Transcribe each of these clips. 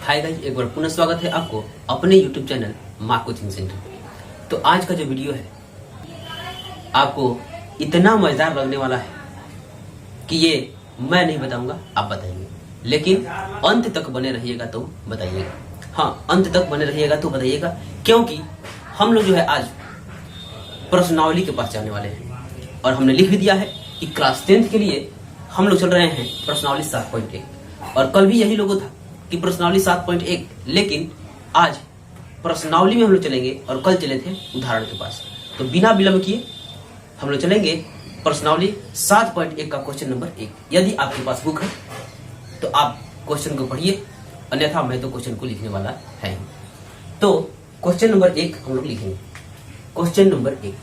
Hi guys, एक बार पुनः स्वागत है आपको अपने यूट्यूब चैनल माँ कोचिंग सेंटर पे। तो आज का जो वीडियो है आपको इतना मजेदार लगने वाला है कि ये मैं नहीं बताऊंगा, आप बताइए, लेकिन अंत तक बने रहिएगा तो बताइएगा। हाँ, अंत तक बने रहिएगा तो बताइएगा, क्योंकि हम लोग जो है आज प्रश्नावली के पास जाने वाले हैं और हमने लिख भी दिया है कि क्लास 10th के लिए हम लोग चल रहे हैं प्रश्नावली 7.1 और कल भी यही लोगो था कि प्रश्नावली 7.1, लेकिन आज प्रश्नावली में हम लोग चलेंगे और कल चले थे उदाहरण के पास। तो बिना विलंब किए हम लोग चलेंगे प्रश्नावली 7.1 का क्वेश्चन नंबर 1। यदि आपके पास बुक है तो आप क्वेश्चन को पढ़िए, अन्यथा मैं तो क्वेश्चन को लिखने वाला है। तो क्वेश्चन नंबर 1 हम लोग लिखेंगे। Question number 1,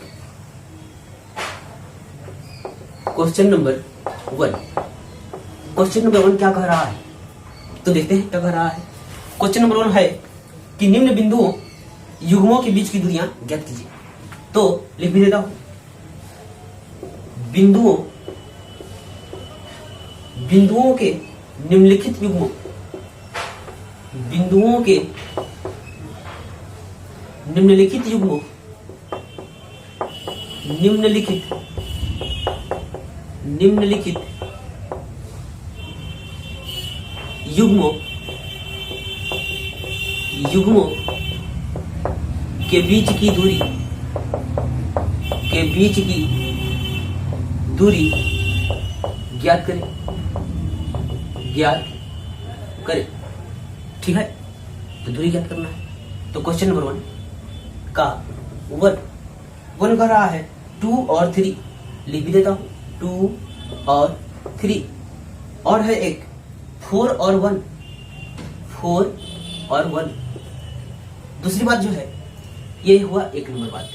question number 1। Question number 1 क्या कह रहा है तो देखते हैं क्या कह रहा है। क्वेश्चन नंबर 1 है कि निम्न बिंदुओं युग्मों के बीच की दूरियां ज्ञात कीजिए। तो लिख भी देता हूं, बिंदुओं के निम्नलिखित युग्मों, बिंदुओं के निम्नलिखित युग्मों, निम्नलिखित युग्मों के बीच की दूरी ज्ञात करें। ठीक है, तो दूरी ज्ञात करना है। तो क्वेश्चन नंबर 1 का 1 कर रहा है 2 और 3। लिख भी देता हूं 2 और 3, और है एक 4 और 1, 4 और 1। दूसरी बात जो है ये हुआ 1 नंबर बात।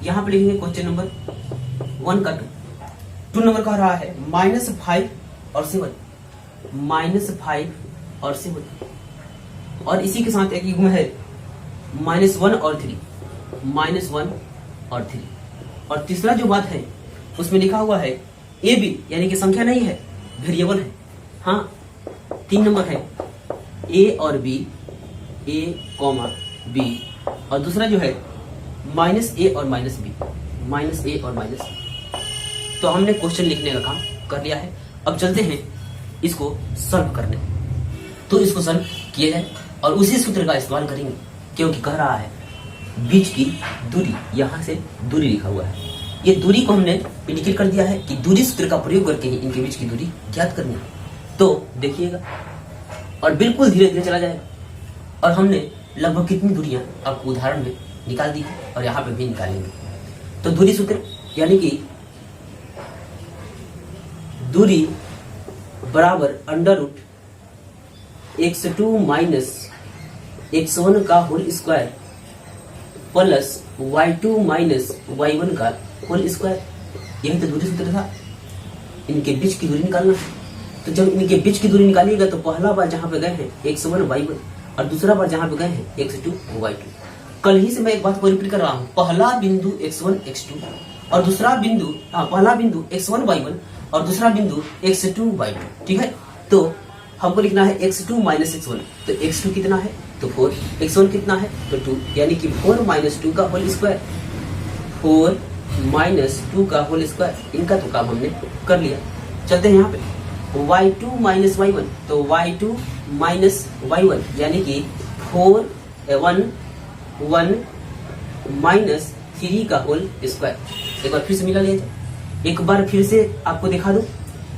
यहां पे लिखेंगे क्वेश्चन नंबर 1 का 2 नंबर कह रहा है -5 और 7, -5 और 7, और इसी के साथ एक युग्म है -1 और 3, -1 और 3। और तीसरा जो बात है उसमें लिखा हुआ है ए बी, यानी कि संख्या नहीं है, वेरिएबल है। हाँ, 3 नंबर है ए और बी, ए कॉमा बी, और दूसरा जो है -a और -b, -a और -b। तो हमने क्वेश्चन लिखने का काम कर लिया है। अब चलते हैं इसको सॉल्व करने। तो इसको सॉल्व किया जाए और उसी सूत्र का इस्तेमाल करेंगे, क्योंकि कह रहा है बीच की दूरी, यहां से दूरी लिखा हुआ है, ये दूरी को हमने इंडिकेट कर दिया है कि दूरी सूत्र का प्रयोग करके ही इनके बीच की दूरी ज्ञात करनी है। तो देखिएगा और बिल्कुल धीरे धीरे चला जाएगा। और हमने लगभग कितनी दूरियां आपको उदाहरण में निकाल दी है और यहाँ पे भी निकालेंगे। तो दूरी सूत्र यानी कि दूरी बराबर √x2 माइनस x1 का whole square plus y2 minus y1 का होल स्क्वायर। यही तो दूरी सूत्र था, इनके बीच की दूरी निकालना है। तो जब इनके बीच की दूरी निकालिएगा तो पहला बार जहां पे गए हैं x1 y1 और दूसरा बार जहां पे गए हैं x2 y2। कल ही से मैं एक बात को रिपीट कर रहा हूं, पहला बिंदु x1 x2 और दूसरा बिंदु पहला बिंदु x1 y1 और दूसरा बिंदु x2 y2। ठीक है, तो हमको लिखना है x2 माइनस x1। तो x2 कितना है तो 4, x1 कितना है तो 2, यानी कि 4 माइनस 2 का होल स्क्वायर, 4 माइनस 2 का होल स्क्वायर। इनका तो काम हमने कर लिया। चलते हैं यहाँ पे y2 माइनस y1, तो y2 माइनस y1 यानी कि 4 1 माइनस 3 का होल स्क्वायर। एक बार फिर से मिला लिया जाए, एक बार फिर से आपको दिखा दो।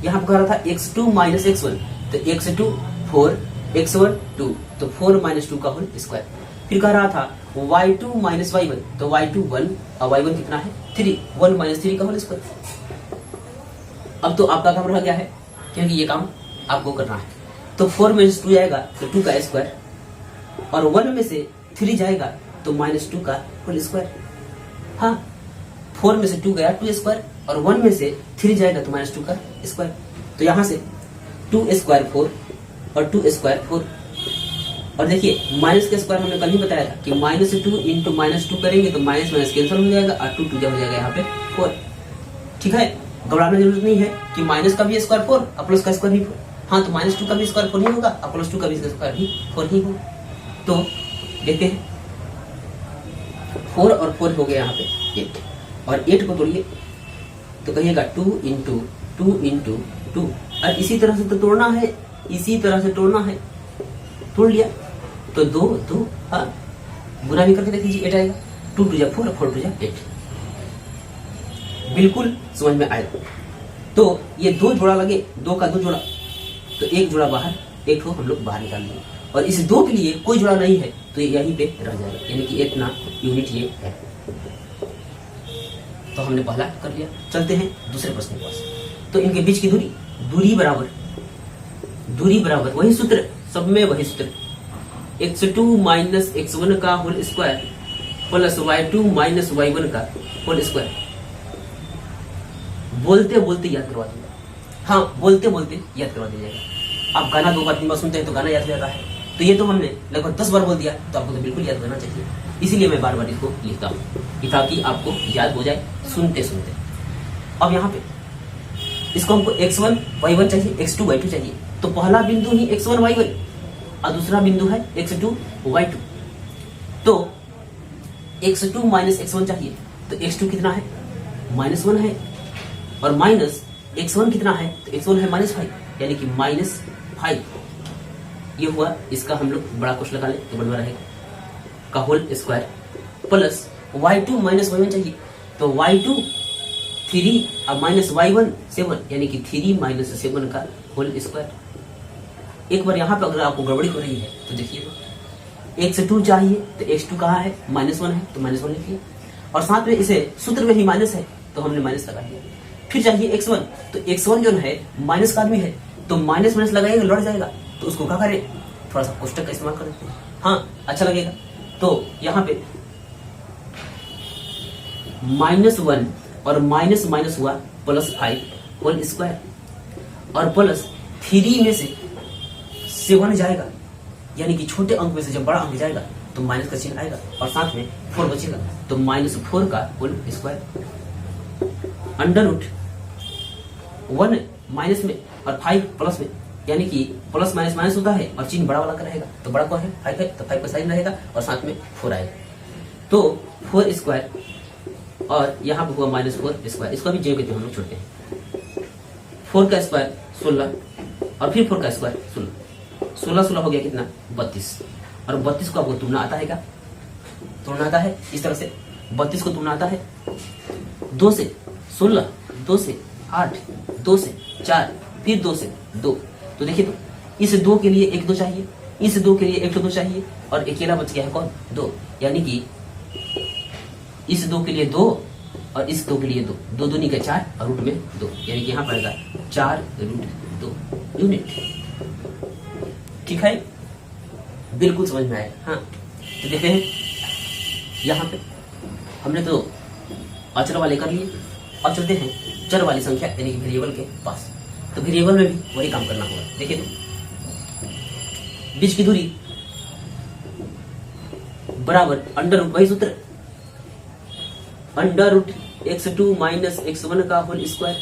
यहाँ पे कह रहा था x2 माइनस x1, तो x2 4, x1 2, तो 4 माइनस 2 का होल स्क्वायर। फिर कह रहा था y2 माइनस y1, तो y2 1 और y1 कितना है 3, 1 माइनस 3 का होल स्क्वायर। अब तो आपका काम रह गया है, क्योंकि ये काम आपको करना है। तो 4 में से 2 जाएगा तो 2 का स्क्वायर, और 1 में से 3 जाएगा तो -2 का होल स्क्वायर। हाँ, 4 में से 2 गया 2 स्क्वायर, और 1 में से 3 जाएगा तो -2 का स्क्वायर। तो यहाँ से 2 स्क्वायर 4 और 2 स्क्वायर 4। और देखिए माइनस का स्क्वायर हमने कल ही बताया था कि -2 इंटू -2 करेंगे तो माइनस माइनस कैंसिल हो जाएगा और 2 हो जाएगा यहाँ पे 4। ठीक है, घबराने की जरूरत नहीं है कि माइनस का भी स्क्वायर 4 और प्लस का स्क्वायर भी 4। हाँ, तो -2 का भी स्क्वायर 4 ही होगा और +2 का भी स्क्वायर भी 4 ही होगा। तो देखते हैं, 4 और 4 हो गया यहाँ पे 8, और 8 को तोड़िए तो कहिएगा 2 इंटू 2 इंटू 2, और इसी तरह से तो तोड़ना है, इसी तरह से तोड़ना है। तोड़ लिया तो 2 2, हाँ गुना भी करके देख लीजिए, 8 आएगा। 2 2 जा 4, 4 2 जा 8, बिल्कुल समझ में आएगा। तो ये 2 जोड़ा लगे, 2 का 2 जोड़ा, तो 1 जोड़ा बाहर, 1 को हम लोग बाहर निकाल लिए, और इस 2 के लिए कोई जोड़ा नहीं है तो ये यहीं पे रह जाएगा, यानी कि इतना यूनिट ये है। तो हमने पहला कर लिया। चलते हैं दूसरे प्रश्न के पास। तो इनके बीच की दूरी, दूरी बराबर वही सूत्र, सब में वही सूत्र, x2 माइनस x1 का whole square plus y2 minus y1 का होल स्क्वायर। बोलते बोलते याद करवा दूंगा, हाँ बोलते बोलते याद करवा दिया जाएगा। आप गाना 2 बार 3 बार सुनते हैं तो गाना याद हो जाता है, तो ये तो हमने लगभग 10 बार बोल दिया, तो आपको तो बिल्कुल याद करना चाहिए, इसीलिए मैं बार बार इसको लिखता हूँ ताकि आपको याद हो जाए सुनते सुनते। अब यहाँ पे इसको हमको x1 y1 चाहिए, x2 y2 चाहिए, तो पहला बिंदु ही x1 y1 और दूसरा बिंदु है x2 y2। तो x2 माइनस x1 चाहिए, तो x2 कितना है, -1 है, और माइनस x1 कितना है, तो x1 है -5, यानी कि -5। ये हुआ, इसका हम लोग बड़ा कुछ लगा ले तो बढ़िया रहेगा, का whole square, plus y2 minus y1 चाहिए, तो y2 3 और माइनस y1 7, यानी कि 3 माइनस 7 का होल स्क्वायर। एक बार यहाँ पे अगर आपको गड़बड़ी हो रही है तो देखिए, x2 चाहिए तो x2 कहाँ है, -1 है, तो -1 लिख लिया, और साथ में इसे सूत्र में ही माइनस है तो हमने माइनस लगा दिया। फिर चाहिए x1, तो x1 जो है माइनस का आदमी है, तो माइनस माइनस लगाएगा लड़ जाएगा, तो उसको क्या करें, थोड़ा सा कोष्टक का इस्तेमाल कर देते हैं, हाँ अच्छा लगेगा। तो यहाँ पे -1 और माइनस माइनस हुआ +5 होल स्क्वायर, और प्लस 3 में से 7 जाएगा, यानी कि छोटे अंक में से जब बड़ा अंक जाएगा तो माइनस का चिन्ह आएगा, और साथ में 4 बचेगा, तो -4 का होल स्क्वायर, √1 माइनस में और 5 प्लस में, यानी कि प्लस माइनस माइनस होता है और चिन्ह बड़ा वाला का रहेगा, तो बड़ा कौन है 5 है, तो 5 का साइन रहेगा और साथ में 4 आएगा, तो 4 स्क्वायर, और यहाँ पे हुआ -4 स्क्वायर, इसको भी जो कहते हैं हम लोग छोड़ते हैं। 4 का स्क्वायर 16, और फिर 4 का स्क्वायर 16, 16 हो गया कितना 32, और 32 को आपको तोड़ना आता है क्या, तोड़ना आता है इस तरह से, 32 को तोड़ना आता है 2 से 16, 2 से 8, 2 से 4, फिर 2 से 2, तो देखिए तो इस 2 के लिए 1 2 चाहिए, इस 2 के लिए 1 2 चाहिए, और अकेला बच गया है कौन 2, यानी कि इस 2 के लिए 2 और इस 2 के लिए 2, 2 दूनी का 4 और रूट में 2, यानी कि यहाँ पड़ेगा 4√2 यूनिट। ठीक है, बिल्कुल समझ में आएगा। हाँ, तो देखते हैं यहाँ पे हमने तो अचर वाले कर लिए, अब चलते हैं चर वाली संख्या यानी कि वेरिएबल के पास। तो वेरिएबल में भी वही काम करना होगा। देखिए तो बीच की दूरी बराबर √, वही सूत्र, √x2 माइनस x1 का whole square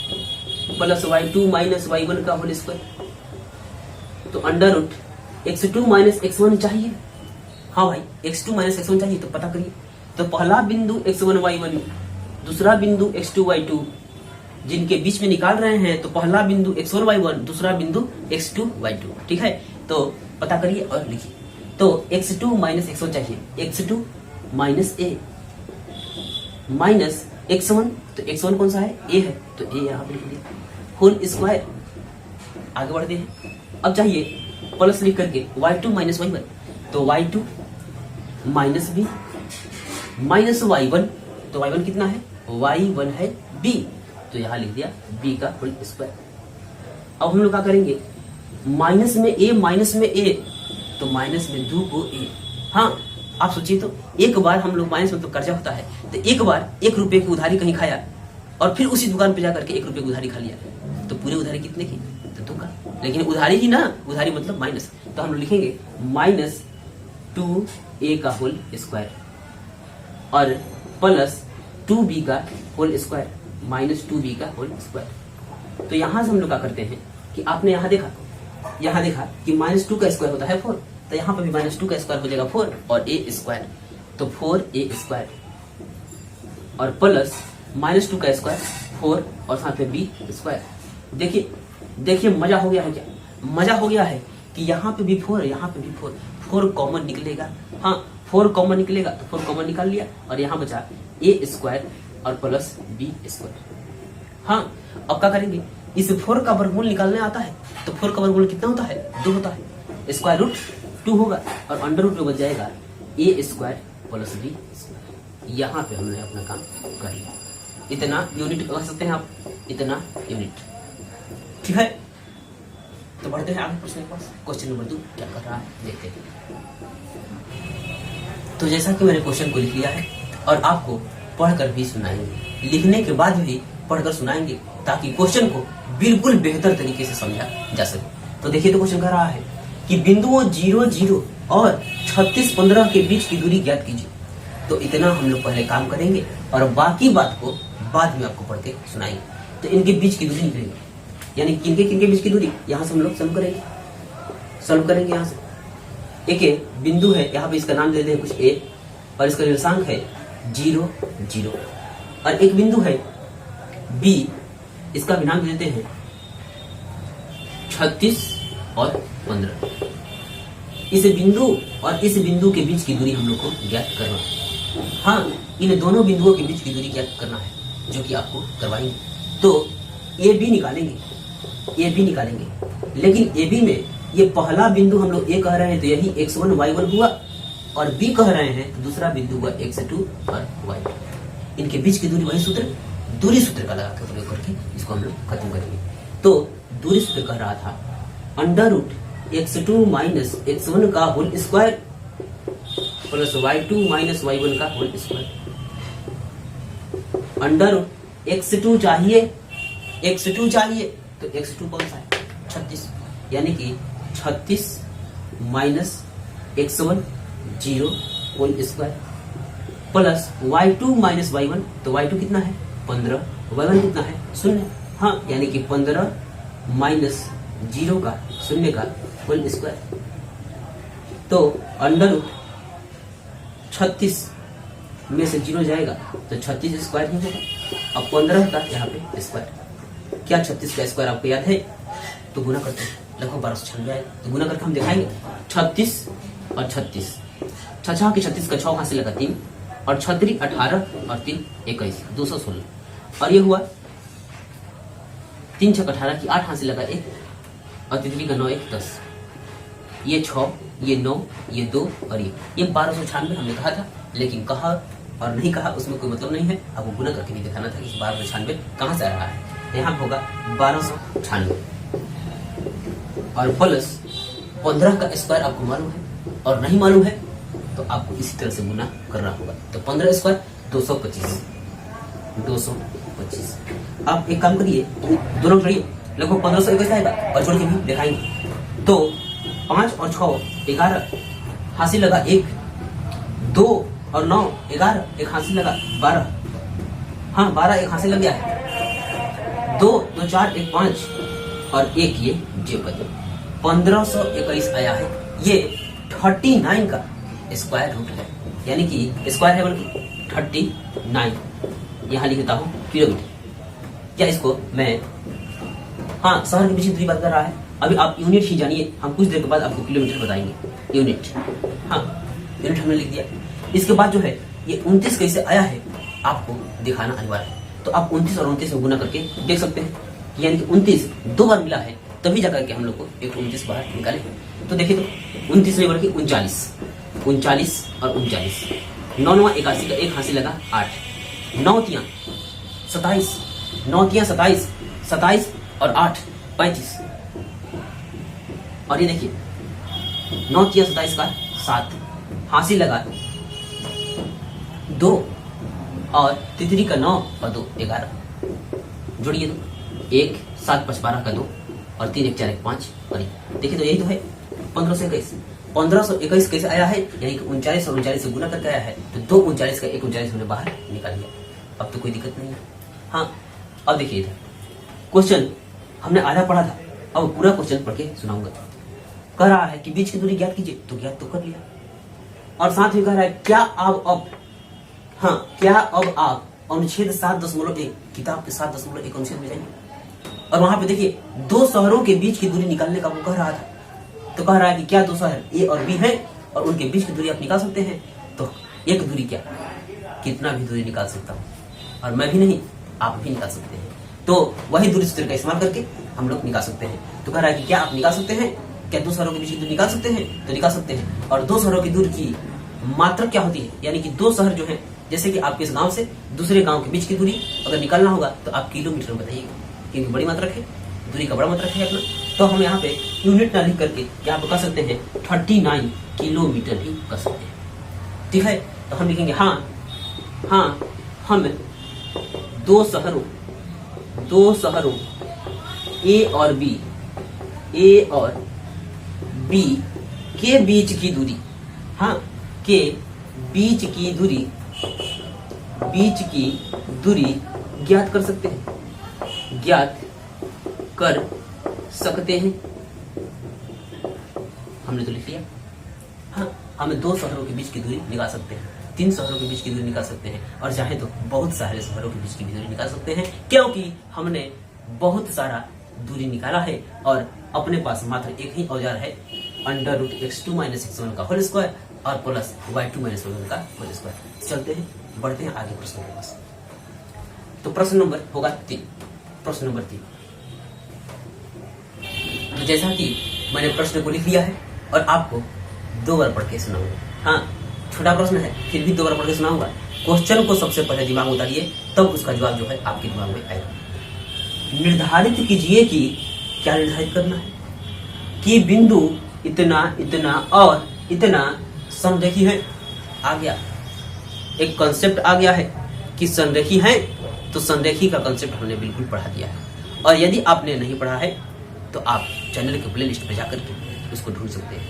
plus y2 minus y1 का होल स्क्वायर। तो √x2 माइनस x1 चाहिए, हाँ भाई x2 माइनस x1 चाहिए, तो पता करिए। तो पहला बिंदु x1 y1, दूसरा बिंदु x2 y2, जिनके बीच में निकाल रहे हैं, तो पहला बिंदु x1 y1, दूसरा बिंदु x2 y2। ठीक है, तो पता करिए और लिखिए। तो x2 माइनस x1 चाहिए, x2 minus a minus x1, तो x1 कौन सा है, a है, तो a यहाँ पे लिख दिया, होल स्क्वायर। आगे बढ़ते हैं, अब चाहिए प्लस लिख करके y2 माइनस y1, तो y2 minus b minus y1, तो y1 कितना है, y1 है b, तो यहाँ लिख दिया b का होल स्क्वायर। अब हम लोग क्या करेंगे, माइनस में a माइनस में a, तो माइनस में 2 को a। हाँ, आप सोचिए तो एक बार हम लोग माइनस में तो कर्जा होता है, तो एक बार 1 रुपए की उधारी कहीं खाया और फिर उसी दुकान पे जाकर के 1 रुपए की उधारी खा लिया, तो पूरी उधारी कितने की, तो 2 का, लेकिन उधारी ही ना, उधारी मतलब माइनस, तो हम लोग लिखेंगे -2a का होल स्क्वायर और प्लस 2b का होल स्क्वायर माइनस 2b का होल स्क्वायर। तो यहां से हम लोग क्या करते हैं कि आपने यहां देखा यहाँ देखा कि -2 का स्क्वायर होता है 4, तो यहाँ पर भी -2 का स्क्वायर हो जाएगा 4 और a स्क्वायर, तो 4a स्क्वायर और प्लस -2 का स्क्वायर 4 और साथ में b स्क्वायर। देखिए देखिए मजा हो गया है क्या? मजा हो गया है कि यहाँ पे भी 4 यहाँ पे भी 4 कॉमन निकलेगा। हाँ 4 कॉमन निकलेगा तो 4 कॉमन निकाल लिया और यहाँ बचा a स्क्वायर और प्लस b स्क्वायर। हाँ अब क्या करेंगे, इस 4 का वर्गमूल निकालने आता है तो 4 का वर्गमूल कितना होता है? 2 होता है, स्क्वायर रूट 2 होगा और अंडर रूट में बच जाएगा a square plus b square. यहाँ पे हमने अपना काम कर लिया। इतना यूनिट कह सकते हैं आप, इतना यूनिट। ठीक है, तो बढ़ते हैं आगे प्रश्न के पास। क्वेश्चन नंबर 2 क्या कर रहा है देखते हैं। तो जैसा कि मैंने क्वेश्चन को लिख लिया है और आपको पढ़कर भी सुनाएंगे, लिखने के बाद भी पढ़कर सुनाएंगे ताकि क्वेश्चन को बिल्कुल बेहतर तरीके से समझा जा सके। तो देखिए तो क्वेश्चन कह रहा है कि बिंदुओं 0, 0 और 36, 15 के बीच की दूरी ज्ञात कीजिए। तो इतना हम लोग पहले काम करेंगे और बाकी बात को बाद में आपको पढ़ के सुनाएंगे। तो इनके बीच की दूरी निकलेगी, यानी किनके किनके बीच की दूरी, यहाँ से हम लोग सॉल्व करेंगे यहाँ से। एक बिंदु है, यहाँ पे इसका नाम दे देते हैं कुछ ए और इसका निर्देशांक है 0, 0 और एक बिंदु है बी, इसका भी नाम दे देते हैं 36 और 15। इस बिंदु और इस बिंदु के बीच की दूरी हम लोग को ज्ञात करना है। हाँ इन दोनों बिंदुओं के बीच की दूरी ज्ञात करना है जो कि आपको करवाएंगे। तो ए बी निकालेंगे, लेकिन ए बी में ये पहला बिंदु हम लोग ए कह रहे हैं तो यही x1 y1 हुआ और बी कह रहे हैं तो दूसरा बिंदु हुआ x2 और y। इनके बीच की दूरी वही सूत्र, दूरी सूत्र का लगा कर प्रयोग करके इसको हम लोग खत्म करेंगे। तो दूरी सूत्र कह रहा था under root x2 minus x1 का whole square plus y2 minus y1 का whole square. Under root x2 चाहिए तो x2 कौन सा है? 36, यानी कि 36 minus x1 0 whole square plus y2 minus y1, तो y2 कितना है? 15, y1 कितना है? 0। हाँ यानी कि 15 माइनस 0 का 0 का होल स्क्वायर। तो अंडर रूट 36 में से 0 जाएगा तो 36 स्क्वायर ही होगा। अब 15 का यहाँ पे स्क्वायर, क्या 36 का स्क्वायर आपको याद है? तो गुना करते हैं, लगभग 1296 आएगा, तो गुना करके हम दिखाएंगे 36 और 36, 6 के 36 का 6 कहाँ से लगा 3 और 6 3 18 और 3 21 216 और ये हुआ 3 6 18 की 8 कहाँ से लगा 1 और 3 का 9 1 10, ये 6 ये 9 ये 2 और ये 1296 हमने कहा था, लेकिन कहा और नहीं कहा उसमें कोई मतलब नहीं है। आपको गुना करके नहीं दिखाना था कि 1296 कहाँ से आ रहा है। यहाँ होगा 1296 और प्लस 15 का स्क्वायर आपको मालूम है और नहीं मालूम है तो आपको इसी तरह से गुना करना होगा। तो 15 स्क्वायर 225। आप एक काम करिए, दोनों जोड़िए, लगभग 1521 आएगा और जोड़ के भी दिखाएंगे। तो 5 और 6 11, हासिल लगा 1, 2 और 9 11, एक हासिल लगा 12, हाँ 12 एक हासिल लग गया है, 2 2 4 1 5 और 1 ये जे बचे 1521 आया है। ये 39 का स्क्वायर रूट है, यानी कि स्क्वायर है बल्कि 39, यहाँ लिखता हूँ किलोमीटर। क्या इसको मैं, हाँ शहर के पीछे दूरी बात कर रहा है। अभी आप यूनिट ही जानिए, हम कुछ देर के बाद आपको किलोमीटर बताएंगे। यूनिट, हाँ यूनिट हमने लिख दिया। इसके बाद जो है ये 29 कैसे आया है आपको दिखाना अनिवार्य है। तो आप 29 और 29 में गुना करके देख सकते हैं, यानी कि 29 2 बार मिला है तभी जाकर के हम लोग को एक 29 बाहर निकाले। तो देखिए तो 29 में बढ़ के 39 और 39, 9 9 81 का 1 हासिल लगा 8, 9 3 27, 9 3 27, 27 और 8 35 और ये देखिए 9 3 27 का 7 हासिल लगा 2 और तितरी का 9 और 2 11, जोड़िए तो 1 7 5 12 का 2 और 3 1 4 1 5 और देखिए तो यही तो है 1521 कैसे आया है, यानी कि 39 और 39 से गुना करके आया है। तो 2 39 का 1 39 हमने बाहर निकाल लिया, अब तो कोई दिक्कत नहीं है। हाँ अब देखिए क्वेश्चन हमने आधा पढ़ा था अब पूरा क्वेश्चन पढ़ के सुनाऊंगा। कह रहा है कि बीच की दूरी ज्ञात कीजिए, तो ज्ञात तो कर लिया, और साथ में कह रहा है क्या अब आप अनुच्छेद 7.1 किताब के 7.1 अनुच्छेद में जाएंगे, और वहां पे देखिए दो शहरों के बीच की दूरी निकालने का वो कह रहा था। तो कह रहा है कि क्या दो शहर ए और बी है और उनके बीच की दूरी आप निकाल सकते हैं। तो एक दूरी क्या, कितना भी दूरी निकाल सकता हूँ, और मैं भी नहीं आप भी निकाल सकते हैं। तो वही दूरी सूत्र का इस्तेमाल करके हम लोग निकाल सकते हैं। तो कह रहा है कि क्या आप निकाल सकते हैं, क्या दो शहरों के बीच की दूरी निकाल सकते हैं, तो निकाल सकते हैं। और दो शहरों की दूरी की मात्रक क्या होती है, यानी कि दो शहर जो है, जैसे कि आपके इस गांव से दूसरे गांव के बीच की दूरी अगर निकालना होगा तो आप किलोमीटर में बताइएगा, क्योंकि बड़ी मात्रक है, दूरी का बड़ा मात्रक है अपना। तो हम यहाँ पे यूनिट ना लिख करके यहाँ पे कह सकते हैं 39 किलोमीटर भी कह सकते हैं। ठीक है, तो हम लिखेंगे हाँ हम दो शहरों ए और बी के बीच की दूरी, के बीच की दूरी ज्ञात कर सकते हैं, हमने तो लिख लिया। हमें दो शहरों के बीच की दूरी निकाल सकते हैं, 3 शहरों के बीच की दूरी निकाल सकते हैं, और चाहे तो बहुत सारे शहरों के बीच की दूरी निकाल सकते हैं, क्योंकि हमने बहुत सारा दूरी निकाला है और अपने पास मात्र एक ही औजार है, √x2 - x1 का होल स्क्वायर और प्लस y2 - y1 का होल स्क्वायर। चलते हैं, बढ़ते हैं आगे प्रश्न के पास। तो प्रश्न नंबर होगा 3। प्रश्न नंबर 3, तो जैसा कि मैंने प्रश्न को लिख लिया है और आपको 2 बार पढ़ के सुनाऊंगा। छोटा प्रश्न है, फिर भी 2 बार पढ़ के सुनाऊंगा। क्वेश्चन को सबसे पहले दिमाग में उतारिए, तब उसका जवाब जो है आपके दिमाग में आएगा। निर्धारित कीजिए कि क्या निर्धारित करना है कि बिंदु इतना और इतना समरेखी है। आ गया, एक कॉन्सेप्ट आ गया है कि संरेखी है, तो संरेखी का कॉन्सेप्ट हमने बिल्कुल पढ़ा दिया है। और यदि आपने नहीं पढ़ा है तो आप चैनल के प्लेलिस्ट पे जाकर के उसको ढूंढ सकते हैं।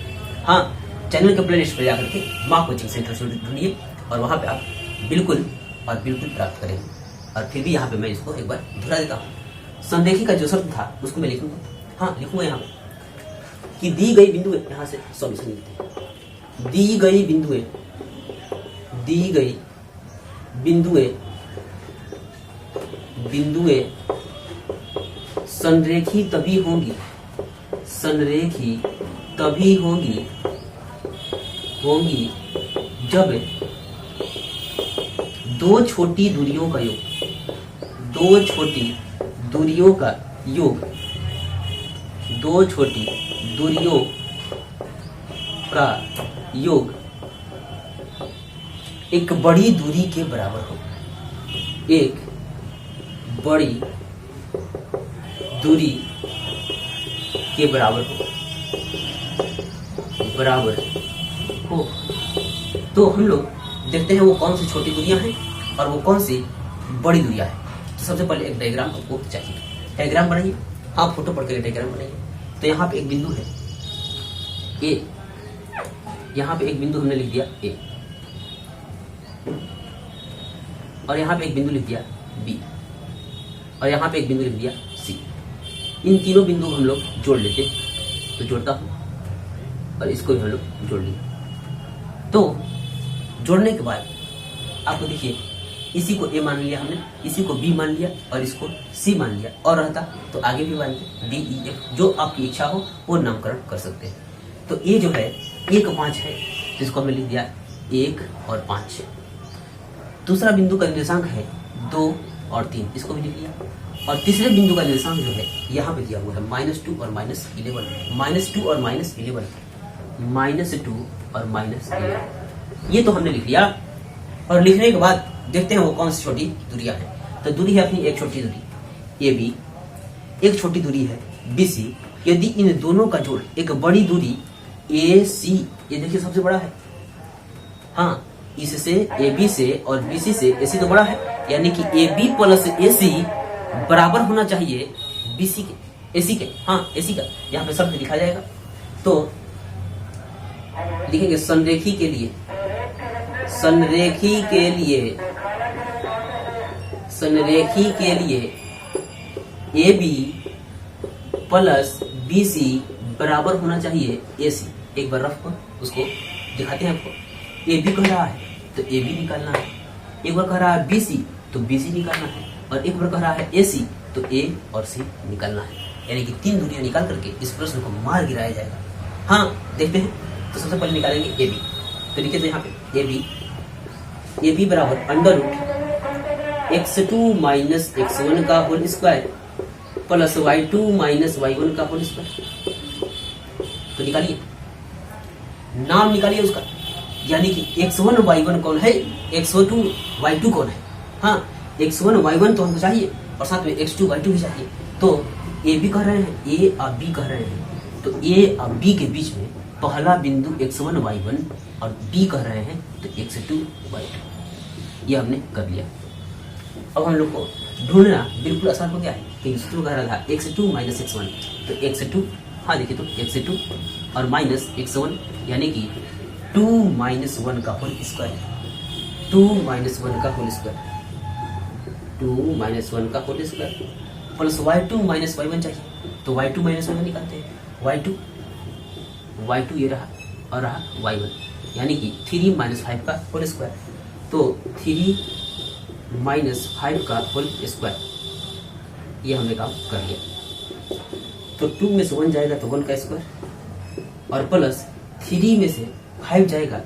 चैनल के प्लेलिस्ट पे जाकर के माँ कोचिंग सेंटर से ढूंढिए, और वहां पे आप बिल्कुल प्राप्त करेंगे। और फिर भी यहाँ पे मैं इसको एक बार दोहरा देता हूँ। संरेखी का जो शब्द था उसको मैं लिखूंगा, लिखूंगा यहाँ पे कि दी गई बिंदुएं, यहाँ से सॉल्यूशन लिखते हैं, दी गई बिंदुएं संरेखी तभी होंगी जब दो छोटी दूरियों का योग एक बड़ी दूरी के बराबर हो, तो हम लोग देखते हैं वो कौन सी छोटी दूरियां हैं और वो कौन सी बड़ी दूरियां हैं। तो सबसे पहले एक डायग्राम आपको चाहिए, डायग्राम बनाइए। फोटो पढ़ के डायग्राम बनाइए। तो यहाँ पे एक बिंदु है ए, यहाँ पे एक बिंदु हमने लिख दिया ए, और यहाँ पे एक बिंदु लिख दिया बी, और यहाँ पे एक बिंदु लिख दिया सी। इन तीनों बिंदु हम लोग जोड़ लेते, तो जोड़ता हूं, और इसको भी हम लोग जोड़ लिया। तो जोड़ने के बाद आपको देखिए, इसी को ए मान लिया हमने, इसी को बी मान लिया, और इसको सी मान लिया, और रहता तो आगे भी मानते डी ई एफ, जो आपकी इच्छा हो वो नामकरण कर सकते हैं। तो ये जो है 1 5 है, तो इसको हमने लिख दिया 1 और 5। दूसरा बिंदु का निर्देशांक है 2 और 3, इसको भी लिख लिया। और तीसरे बिंदु का निर्देशांक जो है यहाँ पे दिया हुआ है -2 और -11, -2 और -11, ये तो हमने लिख लिया। और लिखने के बाद देखते हैं वो कौन सी छोटी दूरियां हैं। तो दूरी है अपनी एक छोटी दूरी ए बी, एक छोटी दूरी है बी सी। यदि इन दोनों का जोड़ एक बड़ी दूरी ए सी, ये देखिए सबसे बड़ा है, इससे ए बी से और बी सी से ए सी तो बड़ा है, यानी कि ए बी प्लस ए सी बराबर होना चाहिए बी सी के, ए सी के, ए सी का यहाँ पे शब्द लिखा जाएगा। तो लिखेंगे संरेखी के लिए A B plus B C बराबर होना चाहिए ए सी। एक बार रफ कर उसको दिखाते हैं आपको। ए बी कह रहा है तो ए बी निकालना है, एक बार कह रहा है बी सी तो बी सी निकालना है, और एक बार कह रहा है ए सी तो ए और सी निकालना है। यानी कि 3 दूरियां निकाल करके इस प्रश्न को मार गिराया जाएगा। हाँ देखते हैं, तो सबसे पहले निकालेंगे ए बी। तो लिखिए तो यहाँ पे ए बी बराबर under root x2 minus x1 का whole square plus y2 minus y1 का होल स्क्वायर। तो निकालिए, नाम निकालिए उसका, यानी कि x1 y1 कौन है, x2 y2 कौन है। हाँ x1 y1 तो हमको चाहिए और साथ में x2 y2 भी चाहिए। तो ए बी कह रहे हैं, ए और बी कह रहे हैं, तो ए और बी के बीच में पहला बिंदु x1 y1 और बी कह रहे हैं तो x2 y2। ये हमने कर लिया। अब हम लोग को ढूंढना बिल्कुल आसान हो गया है कि सूत्र कह रहा था x2 माइनस x1, तो x2, हाँ देखिए तो x2 और माइनस x1 यानी कि 2 माइनस 1 का होल स्क्वायर, 2 माइनस 1 का होल स्क्वायर, 2 माइनस 1 का whole square plus y2 minus y1 चाहिए, तो y2 माइनस y1 निकालते हैं। y2 ये रहा और रहा y1 यानी कि 3 माइनस 5 का होल स्क्वायर, तो 3 माइनस 5 का होल स्क्वायर। ये हमने काम कर लिया। तो 2 में से 1 जाएगा तो 1 का स्क्वायर और प्लस 3 में से 5 जाएगा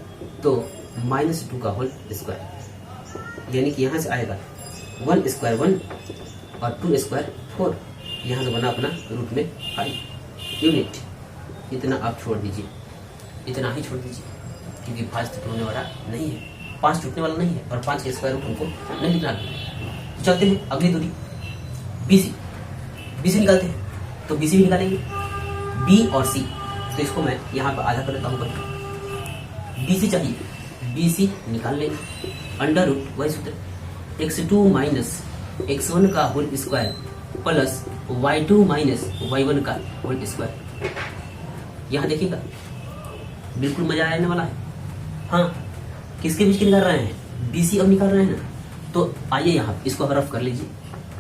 तो माइनस 2 का होल स्क्वायर। यानी कि यहाँ से आएगा 1 स्क्वायर 1 और 2 स्क्वायर 4। यहाँ से बना अपना रूट में 5 यूनिट। इतना आप छोड़ दीजिए, इतना ही छोड़ दीजिए, क्योंकि 5 तो टूटने वाला नहीं है, 5 टूटने वाला नहीं है और 5 के स्क्वायर रूट हमको नहीं निकालना। तो चलते हैं अगली दूरी BC निकालते हैं। तो BC भी निकालेंगे, B और C। तो इसको मैं यहाँ पर आधा कर देता हूँ। BC चाहिए, BC निकाल लेंगे अंडर रूट वही सूत्र x2 माइनस x1 का whole square plus y2 minus y1 का होल स्क्वायर। यहाँ देखिएगा बिल्कुल मजा आने वाला है। हाँ किसके बीच के निकाल रहे हैं, BC अब निकाल रहे हैं ना। तो आइए यहाँ इसको रफ कर लीजिए।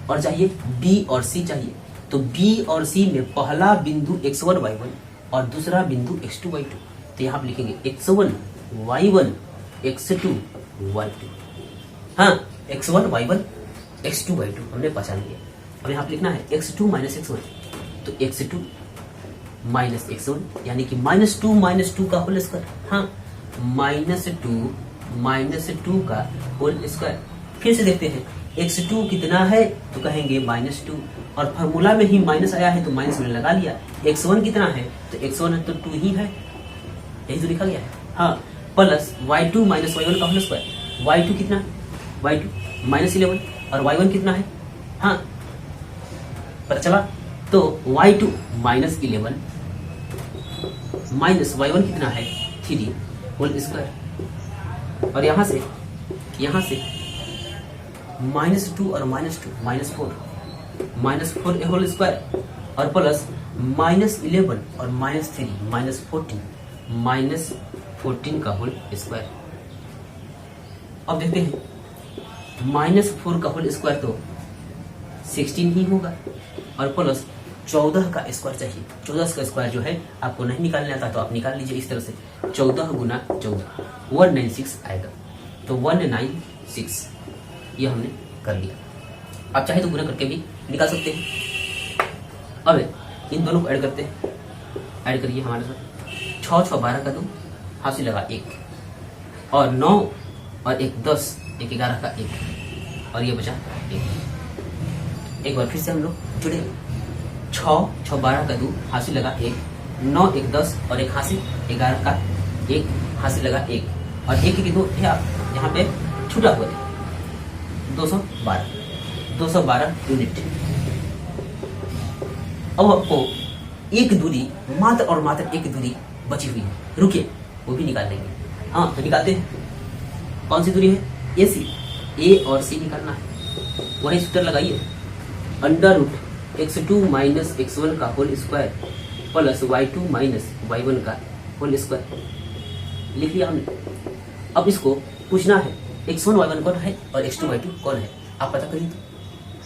और चाहिए B और C चाहिए, तो B और C में पहला बिंदु x1 y1 और दूसरा बिंदु x2 y2। तो यहाँ पे लिखेंगे x1 y1 x2 y2। हाँ x1 y1 x2 y2 हमने पहचान लिया। और यहाँ पे लिखना है x2 माइनस x1, तो x2 माइनस x1 यानी कि -2 माइनस 2 का होल स्क्वायर। हाँ -2 का होल स्क्वायर। फिर से देखते हैं x2 कितना है, तो कहेंगे -2 और फार्मूला में ही माइनस आया है तो माइनस में लगा लिया। x1 कितना है, तो x1 है तो 2 ही है, यही तो लिखा गया है। हाँ प्लस y2 माइनस y1 का होल स्क्वायर। y2 कितना है, y2 -11 और y1 कितना है, हाँ पता चला। तो y2 -11 माइनस y1 कितना है 3 होल स्क्वायर। और यहाँ से -2 और -2 -4 होल स्क्वायर और प्लस -11 और -3 -14 का होल स्क्वायर। अब देखते हैं -4 का होल स्क्वायर तो 16 ही होगा और प्लस 14 का स्क्वायर चाहिए। 14 का स्क्वायर जो है आपको नहीं निकालने आता तो आप निकाल लीजिए इस तरह से। 14 गुना 14 196 आएगा, तो 196 ये हमने कर लिया। आप चाहे तो गुना करके भी निकाल सकते हैं। अब इन दोनों को ऐड करते हैं। ऐड करिए हमारे साथ 6 6 12 का 2 हाथ से लगा 1 और 9 और 1 10 1 11 का 1 और ये बचा 1। एक बार फिर से हम लोग जुड़े। 6 6 12 का 2 हाथ से लगा 1, 9 1 10 और 1 हाथ से 11 का 1 हाथ से लगा 1 और 1 के 2 थे यहाँ पे छूटा हुआ थे 212 यूनिट। अब आपको एक दूरी मात्र और मात्र एक दूरी बची हुई है, रुकिए वो भी निकाल लेंगे। हाँ तो निकालते हैं। कौन सी दूरी है, AC, A और C निकालना है। वही सूत्र लगाइए under root x2 minus x1 का whole square plus y2 minus y1 का होल स्क्वायर। लिख लिया हमने। अब इसको पूछना है x1 y1 कौन है और x2 y2 कौन है, आप पता करिए।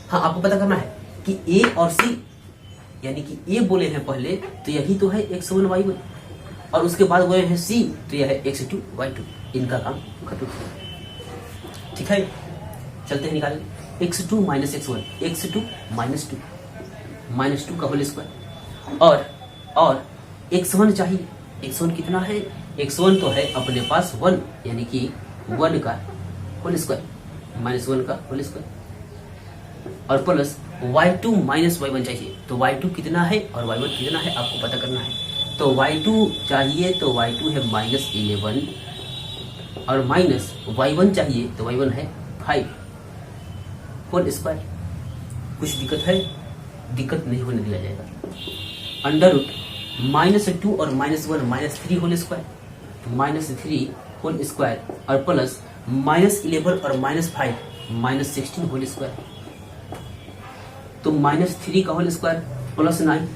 हाँ आपको पता करना है कि A और C यानी कि ए बोले हैं पहले तो यही तो है x1 y1, और उसके बाद बोले हैं सी तो यह है x2 y2। इनका काम खत्म। ठीक है, चलते हैं निकालें। x2 minus x1, x2 minus two का होल स्क्वायर, और x1 चाहिए। x1 कितना है? x1 तो है अपने पास 1, यानी कि 1 का होल स्क्वायर माइनस 1 का होल स्क्वायर, और प्लस y2 माइनस y1 चाहिए। तो y2 कितना है और y1 कितना है आपको पता करना है। तो y2 चाहिए तो y2 है -11, और माइनस y1 चाहिए तो y1 है 5 होल स्क्वायर। कुछ दिक्कत है? दिक्कत नहीं होने दिया जाएगा। अंडर रूट -2 और -1 -3 होल स्क्वायर, -3 होल स्क्वायर, और प्लस -11 और -5 -16 होल स्क्वायर। तो -3 का होल स्क्वायर प्लस 9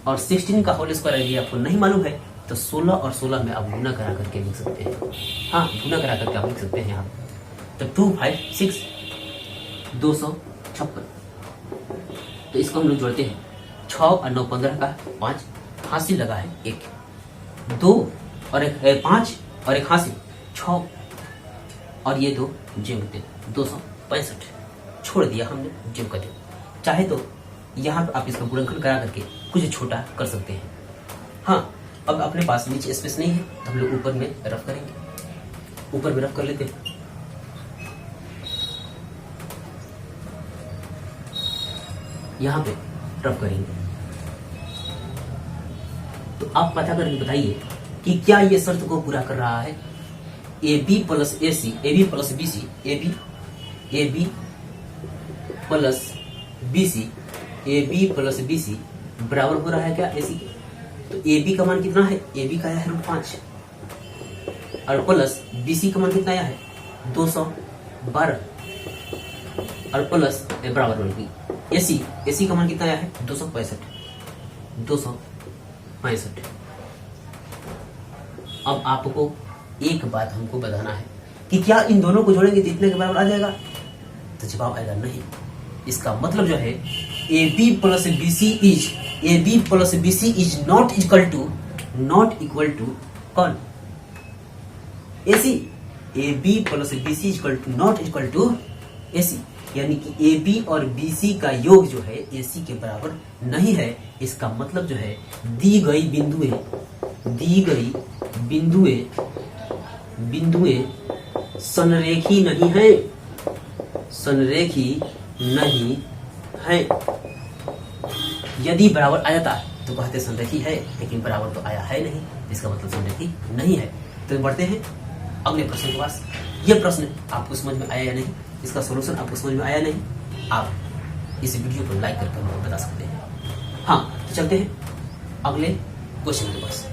और 16 का होल स्क्वायर यदि आपको नहीं मालूम है तो 16 और 16 में आप गुना करा करके लिख सकते हैं। हाँ, गुना करा करके आप लिख सकते हैं यहाँ। तो 2 5 6 256। तो इसको हम लोग जोड़ते हैं। 6 और 9 15 का 5, हासिल लगा है 1, 2 और 1 5 और 1 हासिल 6, और ये 2 जोड़ते 265। छोड़ दिया हमने, जो कर दिया। चाहे तो यहाँ पे आप इसका गुणनखंड करा करके कुछ छोटा कर सकते हैं। हाँ, अब अपने पास नीचे स्पेस नहीं है तो हम लोग ऊपर में रफ करेंगे। ऊपर में रफ कर लेते हैं। यहाँ पे रफ करेंगे। तो आप पता करके बताइए कि क्या ये शर्त को पूरा कर रहा है। AB plus AC, AB plus BC, AB plus BC, AB plus BC बराबर हो रहा है क्या AC के? तो AB का मान कितना है? AB का आया है √5, और प्लस BC का मान कितना आया है? 212, और प्लस बराबर होगी AC का मान कितना आया है? 265। अब आपको एक बात हमको बताना है कि क्या इन दोनों को जोड़ेंगे तो इतने के बराबर आ जाएगा? तो जवाब आएगा नहीं। इसका मतलब जो है AB plus BC is not equal to कौन? AC। AB plus BC equal to not equal to AC, यानी कि AB और BC का योग जो है AC के बराबर नहीं है। इसका मतलब जो है दी गई बिंदुएं संरेखी नहीं है। यदि बराबर आ जाता तो कहते संरेखी है, लेकिन बराबर तो आया है नहीं, इसका मतलब संरेखी नहीं है। तो बढ़ते हैं अगले प्रश्न के पास। यह प्रश्न आपको समझ में आया या नहीं, इसका सॉल्यूशन आपको समझ में आया नहीं, आप इस वीडियो को लाइक करके हमको बता सकते हैं। हाँ, तो चलते हैं अगले क्वेश्चन के पास।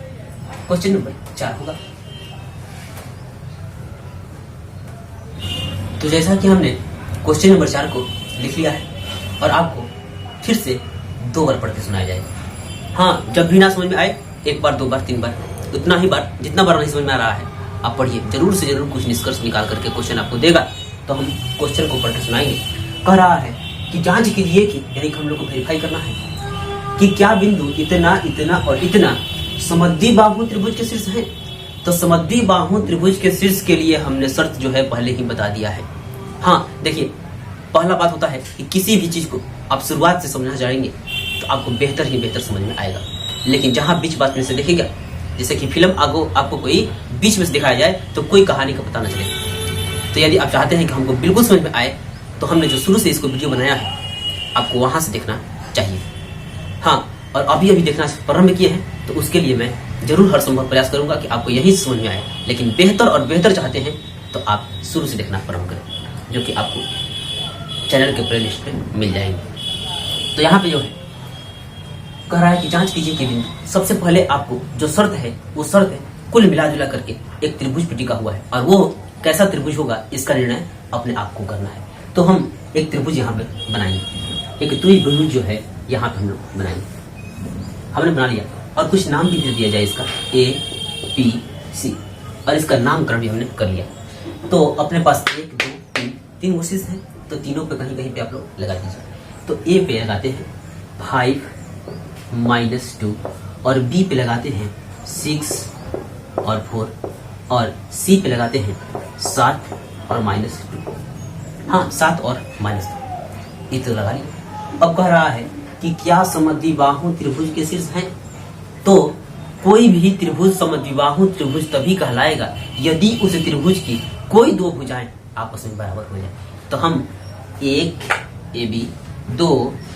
क्वेश्चन नंबर 4 होगा। तो जैसा कि हमने क्वेश्चन नंबर 4 को लिख लिया है और आपको फिर से 2 बार पढ़ के सुनाया जाएगा। हाँ, जब भी ना समझ में आए 1 बार 2 बार 3 बार, उतना ही बार जितना बार नहीं समझ में आ रहा है आप पढ़िए। जरूर से जरूर कुछ निष्कर्ष निकाल करके क्वेश्चन आपको देगा तो हम क्वेश्चन को पढ़ के सुनाएंगे। कह रहा है कि जांच कीजिए कि, यानी कि हम लोग को वेरीफाई करना है कि क्या बिंदु इतना और इतना समद्वि बाहु त्रिभुज के शीर्ष है। तो समद्वि बाहु त्रिभुज के शीर्ष के लिए हमने शर्त जो है पहले ही बता दिया है। हाँ, देखिए, पहला बात होता है कि किसी भी चीज को आप शुरुआत से समझना चाहेंगे तो आपको बेहतर समझ में आएगा। लेकिन जहां बीच बात में से देखेगा, जैसे कि फिल्म आपको कोई बीच में से दिखाया जाए तो कोई कहानी का पता न चले। तो यदि आप चाहते हैं कि हमको बिल्कुल समझ में आए तो हमने जो शुरू से इसको वीडियो बनाया है आपको वहां से देखना चाहिए। हाँ, और अभी देखना प्रारंभ किए हैं तो उसके लिए मैं जरूर हर संभव प्रयास करूंगा कि आपको यही समझ में आए। लेकिन बेहतर चाहते हैं तो आप शुरू से देखना प्रारंभ करें, जो कि आपको चैनल के प्लेलिस्ट पे मिल जाएंगे। तो यहाँ पे जो है कह रहा है कि जांच कीजिए कि बिंदु, सबसे पहले आपको जो शर्त है वो शर्त है कुल मिला जुला करके एक त्रिभुज पे टिका हुआ है, और वो कैसा त्रिभुज होगा इसका निर्णय अपने आप को करना है। तो हम एक त्रिभुज यहाँ पे बनाएंगे, एक त्रिभुज जो है यहाँ पे हम लोग बनाएंगे। हमने बना लिया और कुछ नाम भी दे दिया जाए इसका APC, और इसका नामकरण भी हमने कर लिया। तो अपने पास 1 2 3 वर्सेस हैं, तो तीनों पे कहीं पे आप लोग लगा दीजिए। तो A पे लगाते हैं 5 -2 और बी पे लगाते हैं 6 और 4 और सी पे लगाते हैं 7 और -2। हाँ, 7 और -2 ये तो लगा लिया। अब कह रहा है कि क्या समद्विबाहु त्रिभुज के शीर्ष हैं? तो कोई भी त्रिभुज समद्विबाहु त्रिभुज तभी कहलाएगा यदि उस त्रिभुज की कोई दो भुजाएं आपस में बराबर हो जाए। तो हम 1 AB, 2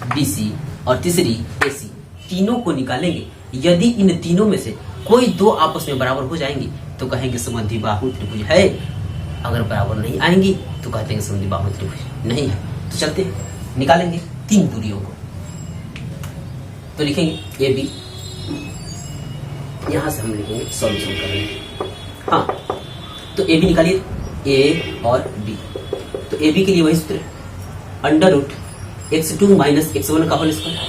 BC और तीसरी AC तीनों को निकालेंगे। यदि इन तीनों में से कोई दो आपस में बराबर हो जाएंगी तो कहेंगे समद्विबाहु त्रिभुज है। अगर बराबर नहीं आएंगी तो कहते हैं समद्विबाहु त्रिभुज नहीं है। तो चलते हैं, निकालेंगे तीन दूरियों को। तो लिखेंगे AB, यहां से हम लिखेंगे सॉल्यूशन करेंगे। हाँ, तो AB निकालिए, A और B। तो AB के लिए वही सूत्र √x2 - x1 का होल स्क्वायर,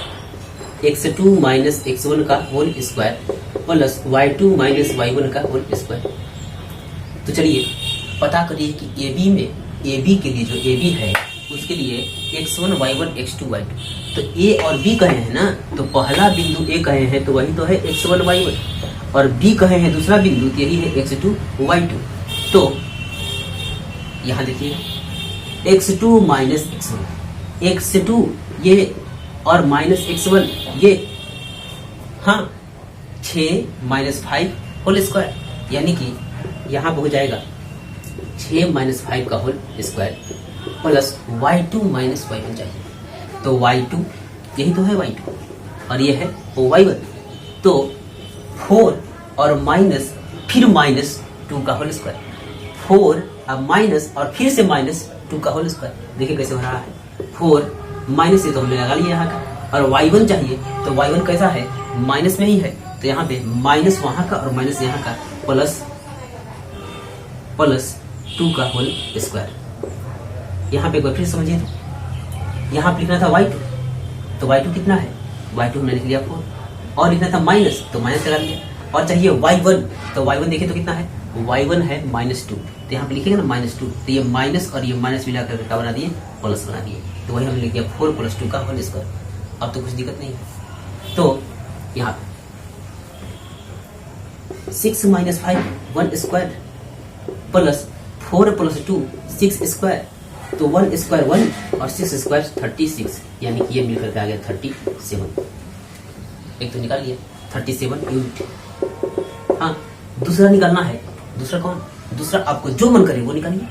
x2 - x1 का whole square plus y2 - y1 का होल स्क्वायर। तो चलिए पता करिए कि AB में, AB के लिए जो AB है उसके लिए x1 y1 x2 y2। तो A और B कहे हैं ना, तो पहला बिंदु A कहे हैं तो वही तो है x1 y1 और B कहे हैं दूसरा बिंदु तो यही है x2 y2। तो यहां देखिए x2 - x1, x2 ये और -x1 ये, हाँ 6 - 5 होल स्क्वायर, यानी कि यहाँ पे हो जाएगा 6 - 5 का whole square plus y2 - y1 चाहिए। तो y2 यही तो है y2 और ये है y1। तो 4 और माइनस फिर -2 का होल स्क्वायर, 4 अब माइनस और फिर से -2 का होल स्क्वायर। देखिए कैसे हो रहा है, 4 माइनस ये तो हमने लगा लिया यहाँ का, और y1 चाहिए तो y1 कैसा है, माइनस में ही है। तो यहाँ पे माइनस वहां का और माइनस यहाँ का प्लस 2 का होल स्क्वायर। यहाँ पे एक बार फिर समझिए, तो यहाँ पे लिखना था y2, तो y2 कितना है, y2 हमने लिख लिया 4 और लिखना था माइनस तो माइनस लगा लिया, और चाहिए y1 तो y1 देखिए तो कितना है, y1 है -2। तो यहाँ पे लिखेंगे ना -2, तो ये माइनस और ये माइनस मिला करके क्या बना दिए, प्लस बना दिए। तो वही हमने लिख दिया 4 + 2 का होल स्क्वायर। अब तो कुछ दिक्कत नहीं है। तो यहाँ पे 6 - 5 1 स्क्वायर प्लस 4 + 2 6 स्क्वायर, तो 1 स्क्वायर 1 और 6 स्क्वायर 36, यानी कि ये मिलकर के आ गया 37। एक तो निकाल लिया 37 यूनिट। हाँ, दूसरा निकालना है। दूसरा कौन, दूसरा आपको जो मन करे वो निकालिए।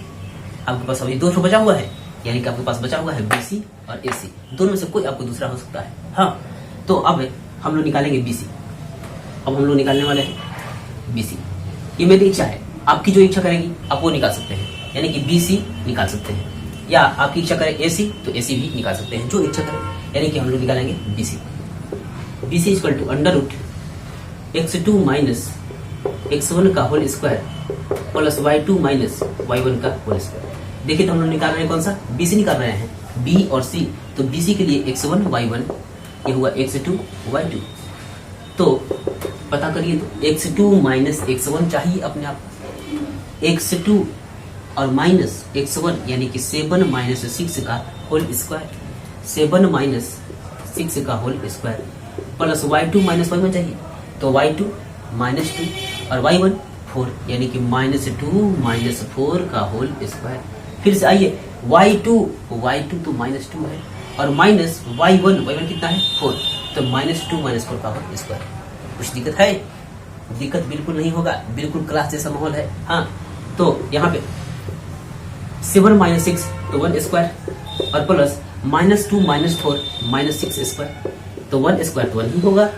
आपके पास अभी 2 बचा हुआ है, यानी कि आपके पास बचा हुआ है BC और AC, दोनों में से कोई आपको दूसरा हो सकता है। हाँ, तो अब हम लोग निकालेंगे BC। अब हम लोग निकालने वाले हैं BC। ये मेरी इच्छा है, आपकी जो इच्छा करेगी आप वो निकाल सकते हैं, यानी कि BC निकाल सकते हैं, या आपकी इच्छा करे AC तो AC भी निकाल सकते हैं, जो इच्छा करें। यानी कि हम लोग निकालेंगे BC। BC = √x2 - x1 का whole square plus y2 - y1 का होल स्क्वायर। देखिए तो हम लोग निकाल रहे हैं कौन सा, BC निकाल रहे हैं, B और C। तो BC के लिए x1 y1, ये हुआ x2 y2। तो पता करिए, तो x2 - x1 चाहिए अपने आप, x2 और माइनस x1 यानी कि 7 - 6 का होल स्क्वायर, 7 - 6 का whole square plus y2 - y1 चाहिए, तो y2 -2 और y1 4, यानी कि -2 - 4 का होल स्क्वायर। फिर से आइए, y2 तो -2 है और माइनस y1 कितना है 4, तो -2 - 4 का होल स्क्वायर। कुछ दिक्कत है? दिक्कत बिल्कुल नहीं होगा, बिल्कुल क्लास जैसा माहौल है। हाँ, तो यहाँ पे 7 - 6 तो 1 स्क्वायर और प्लस -2 - 4 -6 स्क्वायर, तो 1 स्क्वायर तो 1 ही होगा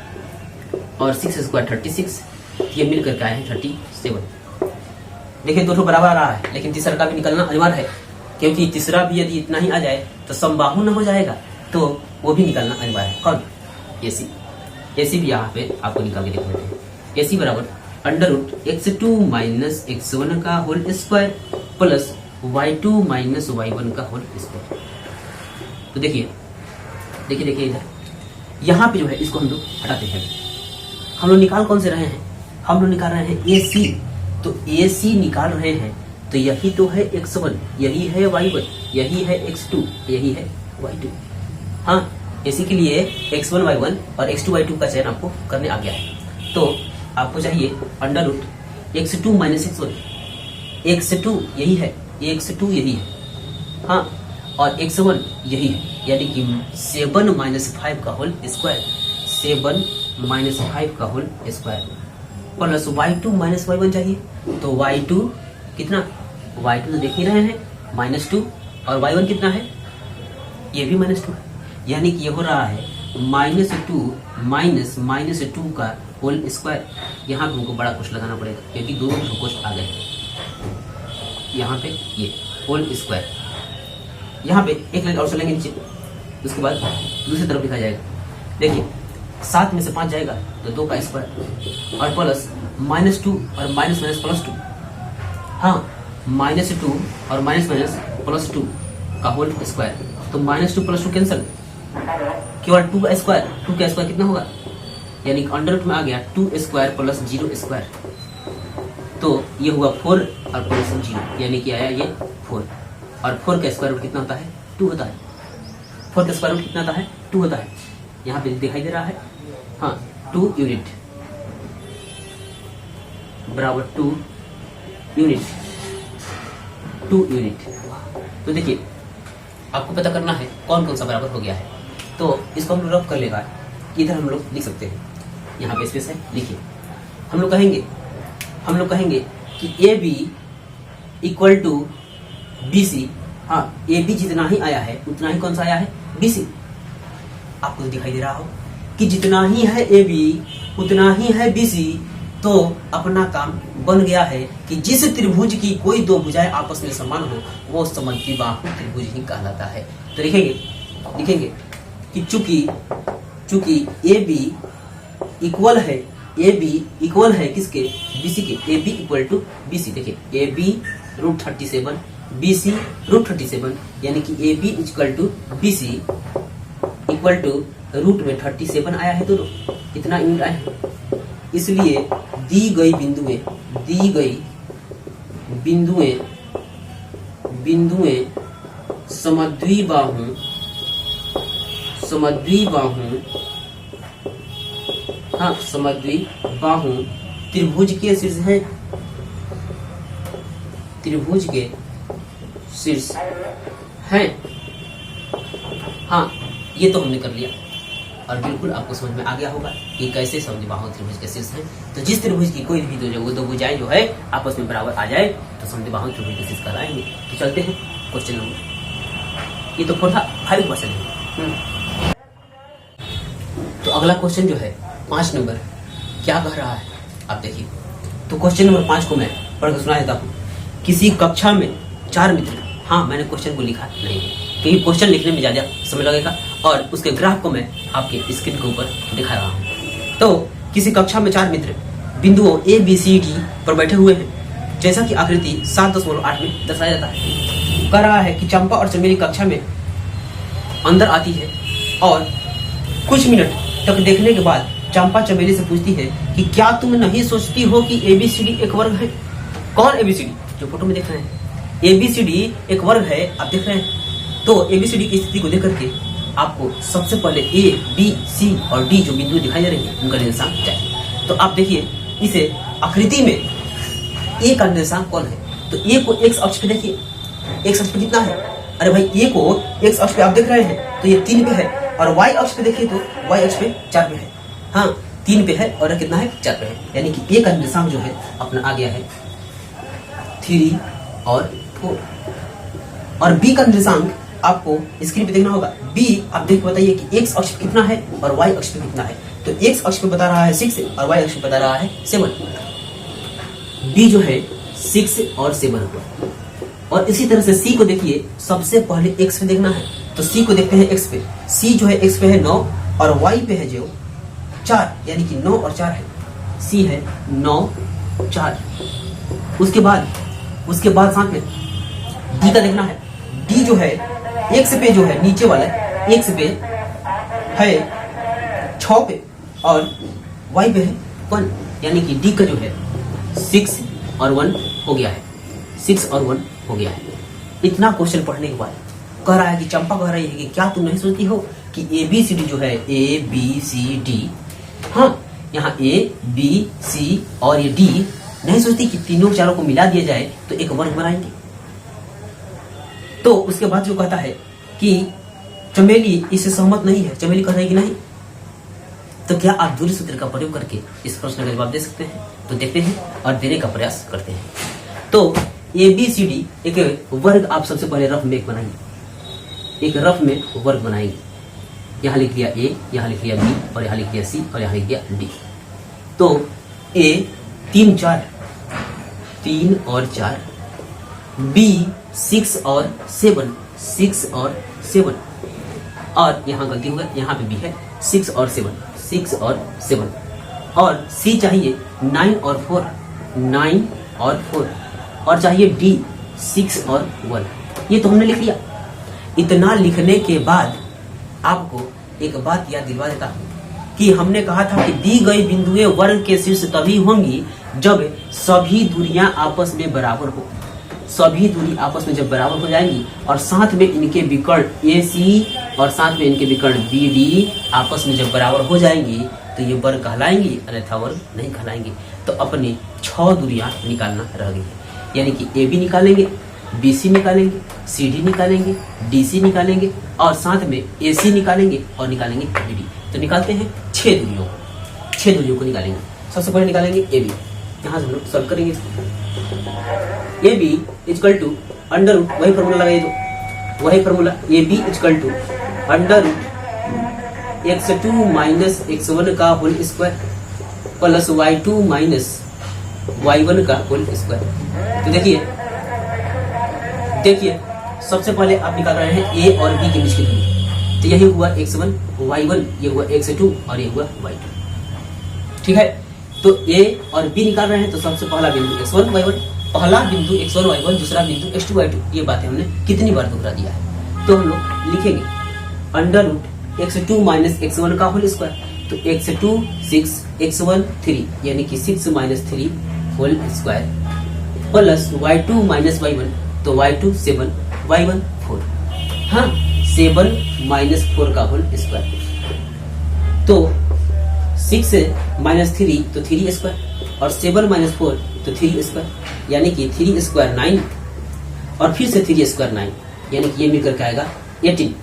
और 6 स्क्वायर 36, ये मिलकर के आए हैं 37। देखिए दोनों बराबर आ रहा है, लेकिन तीसरा का भी निकलना अनिवार्य है, क्योंकि तीसरा भी यदि इतना ही आ जाए तो समबाहु न हो जाएगा, तो वो भी निकालना अनिवार्य है। कौन, AC। AC भी यहाँ पे आपको निकाल के देख लेते हैं। AC बराबर √x2 - x1 का whole square plus y2 - y1 का होल स्क्वायर। तो देखिए इधर यहाँ पे जो है इसको हम लोग हटाते हैं। हम लोग निकाल कौन से रहे हैं, हम लोग निकाल रहे हैं AC। तो AC निकाल रहे हैं, तो यही तो है x1, यही है y1, यही है x2, यही है y2। हाँ, इसी के लिए x1 y1 और x2 y2 का चयन आपको करने आ गया है। तो आपको चाहिए under root x2 minus x1, x2 यही है, x2 यही है, हाँ, और x1 यही है, यानी कि 7 माइनस 5 का होल स्क्वायर, 7 माइनस 5 का whole square plus y2 minus y1 चाहिए। तो y2 कितना, y2 तो देख ही रहे हैं -2, और y1 कितना है, ये भी -2 है, यानी कि ये हो रहा है -2 माइनस -2 का होल स्क्वायर। यहाँ पे हमको बड़ा कुछ लगाना पड़ेगा क्योंकि दोनों कुछ आ गए, यहाँ पे ये होल स्क्वायर, यहाँ पे एक लाइन और चलेंगे नीचे, उसके बाद दूसरी तरफ लिखा जाएगा। देखिए 7 में से 5 जाएगा तो 2 का स्क्वायर, और प्लस -2 और माइनस +2, हाँ, -2 और माइनस +2 का होल स्क्वायर। तो -2 +2 कैंसिल, केवल 2 का स्क्वायर, 2 का स्क्वायर कितना होगा, यानी अंडर रूट में आ गया 2 स्क्वायर प्लस 0 स्क्वायर, तो ये हुआ 4 और प्लस 0, यानी कि आया ये 4, और 4 का स्क्वायर रूट कितना होता है, 2 होता है। 4 का स्क्वायर रूट कितना होता है, 2 होता है, यहाँ पे दिखाई दे रहा है, हाँ, 2 यूनिट बराबर 2 यूनिट, 2 यूनिट। तो देखिए आपको पता करना है कौन कौन सा बराबर हो गया है, तो इसको हम लोग रफ कर लेगा, इधर हम लोग लिख सकते हैं, यहाँ पे स्पेस है, लिखिए। हम लोग कहेंगे कि A B equal to B C, हाँ, ए बी जितना ही आया है उतना ही कौन सा आया है, बी सी। आपको तो दिखाई दे रहा हो कि जितना ही है ए बी उतना ही है बी सी, तो अपना काम बन गया है कि जिस त्रिभुज की कोई दो भुजाएं आपस में समान हो वो समद्विबाहु त्रिभुज ही कहलाता है। तो लिखेंगे कि चूंकि ए बी इक्वल है किसके, बीसी के, A B equal to B C. देखिए ए बी √37, बी सी √37, यानी कि A B equal to B C equal to root में 37 आया है, दोनों इतना यूनिट आया है। इसलिए दी गई बिंदुएं समद्विबाहु त्रिभुज के शीर्ष हैं। हाँ, ये तो हमने कर लिया, और बिल्कुल आपको समझ में आ गया होगा कि कैसे समद्विबाहु त्रिभुज के शीर्ष हैं। तो जिस त्रिभुज की कोई भी दो भुजाएं जो है आपस में बराबर आ जाए तो समद्विबाहु त्रिभुज के शीर्ष कहलाएंगे। तो चलते हैं क्वेश्चन नंबर, ये तो 5 क्वेश्चन है। तो अगला क्वेश्चन जो है 5 नंबर क्या कह रहा है आप देखिए। तो क्वेश्चन नंबर 5 को मैं पढ़ कर सुना देता हूँ। किसी कक्षा में 4 मित्र, हाँ, मैंने क्वेश्चन को लिखा नहीं है क्योंकि क्वेश्चन लिखने में ज्यादा समय लगेगा, और उसके ग्राफ को मैं आपके स्क्रीन के ऊपर दिखा रहा हूँ। तो किसी कक्षा में 4 मित्र बिंदुओं ए बी सी डी पर बैठे हुए हैं, जैसा कि आकृति 7.8 में दर्शाया जाता है। कह रहा है कि चंपा और चमेली कक्षा में अंदर आती है और कुछ मिनट तक देखने के बाद चंपा चमेली से पूछती है कि क्या तुम नहीं सोचती हो कि एबीसीडी एक वर्ग है। कौन एबीसीडी, जो फोटो में देख रहे हैं, एबीसीडी एक वर्ग है, आप देख रहे हैं। तो एबीसीडी की स्थिति को देख करके आपको सबसे पहले ए बी सी और डी जो बिंदु दिखाई दे रही है उनका निर्देशांक चाहिए। तो आप देखिए इसे आकृति में ए का निर्देशांक कौन है, तो ए को एक्स अक्ष पे देखिए, एक्स अक्ष पे कितना है, अरे भाई ए को एक्स अक्ष पे आप देख रहे हैं तो ये 3 पे है, और वाई अक्ष पे देखिए तो वाई अक्ष पे 4 पे है, हाँ 3 पे है और कितना है 4 पे है, यानी कि ए का निर्देशांक जो है अपना आ गया है 3 और 4। और बी का निर्देशांक आपको स्क्रीन पे देखना होगा। बी आप देख के बताइए कि एक्स अक्ष पे कितना है और वाई अक्ष पे कितना है। तो एक्स अक्ष पे बता रहा है 6 और वाई अक्ष पे बता रहा है 7। बी जो है 6 और 7 हुआ। और इसी तरह से सी को देखिए, सबसे पहले एक्स पे देखना है, तो सी को देखते हैं एक्स पे। सी जो है एक्स पे है 9 और वाई पे है जो 4, यानी कि 9 और 4 है। सी है 9 4। उसके बाद साथ में डी का देखना है। डी जो है एक्स पे जो है नीचे वाला एक्स पे है 6 पे और वाई पे है 1, यानी कि डी का जो है 6 और 1 हो गया है, 6 और 1 हो गया है। इतना क्वेश्चन पढ़ने के बाद कह रहा है कि चंपा कह रही है कि क्या तुम नहीं सोचती हो कि ए बी सी डी जो है ए बी सी डी, हाँ यहाँ ए बी सी और ये डी, नहीं सोचती कि तीनों चारों को मिला दिया जाए तो एक वर्ग बनाएंगे। तो उसके बाद जो कहता है कि चमेली इससे सहमत नहीं है, चमेली कहता है कि नहीं, तो क्या आप दूरी सूत्र का प्रयोग करके इस प्रश्न का जवाब दे सकते हैं? तो देखते हैं और देने का प्रयास करते हैं। तो ए बी सी डी एक वर्ग आप सबसे पहले रफ में बनाएंगे, एक रफ में वर्ग बनाएंगे। यहाँ लिख दिया ए, यहाँ लिख दिया बी और यहाँ लिख दिया सी और यहाँ लिख दिया डी। तो ए 3 4, 3 और 4, बी 6 और 7, 6 और 7, और यहाँ गलती होगा, यहाँ पे भी है 6 और 7, 6 और 7, और सी चाहिए 9 और 4, 9 और 4, और चाहिए डी 6 और 1। ये तो हमने लिख लिया। इतना लिखने के बाद आपको एक बात याद दिलवा देता हूं कि हमने कहा था कि दी गई बिंदुएं वर्ग के शीर्ष तभी होंगी जब सभी दूरियां आपस में बराबर हो। सभी दूरी आपस में जब बराबर हो जाएंगी और साथ में इनके विकर्ण ए सी और साथ में इनके विकर्ण बी डी आपस में जब बराबर हो जाएंगी तो ये वर्ग कहलाएंगी, अन्यथा वर्ग नहीं कहलाएंगी। तो अपनी 6 दूरियां निकालना रह गई है, यानी कि ए बी निकालेंगे, बी सी निकालेंगे, सी डी निकालेंगे, डी सी निकालेंगे और साथ में ए सी निकालेंगे और निकालेंगे बी डी। तो निकालते हैं 6 दूरियों को निकालेंगे। सबसे पहले निकालेंगे ए बी, यहाँ से हम लोग सॉल्व करेंगे। A B equal to under root, वही फॉर्मूला लगाइए, तो वही formula A B equal to under root x2 minus x1 का whole square plus y2 minus y1 का होल स्क्वायर। तो देखिए सबसे पहले आप निकाल रहे हैं ए और बी के बीच की दूरी, तो यही हुआ x1 y1, ये हुआ x2 और ये हुआ y2। ठीक है, तो ए और बी निकाल रहे हैं, तो सबसे पहला बिंदु x1 y1, पहला बिंदु x1 y1, दूसरा बिंदु x2 y2। ये बातें हमने कितनी बार दोहरा दिया है, तो हम लोग लिखेंगे under root x2 minus x1 का होल स्क्वायर, तो x2 6, x1 3, यानी कि 6 minus 3 whole square plus y2 minus y1, तो y2 7, y1 4, हाँ 7 माइनस 4 का होल स्क्वायर। तो 6 माइनस 3 तो 3 स्क्वायर और 7 माइनस 4 तो 3 स्क्वायर, यानी कि 3 स्क्वायर 9 और फिर से 3 स्क्वायर 9, यानी कि ये मिलकर के आएगा 18,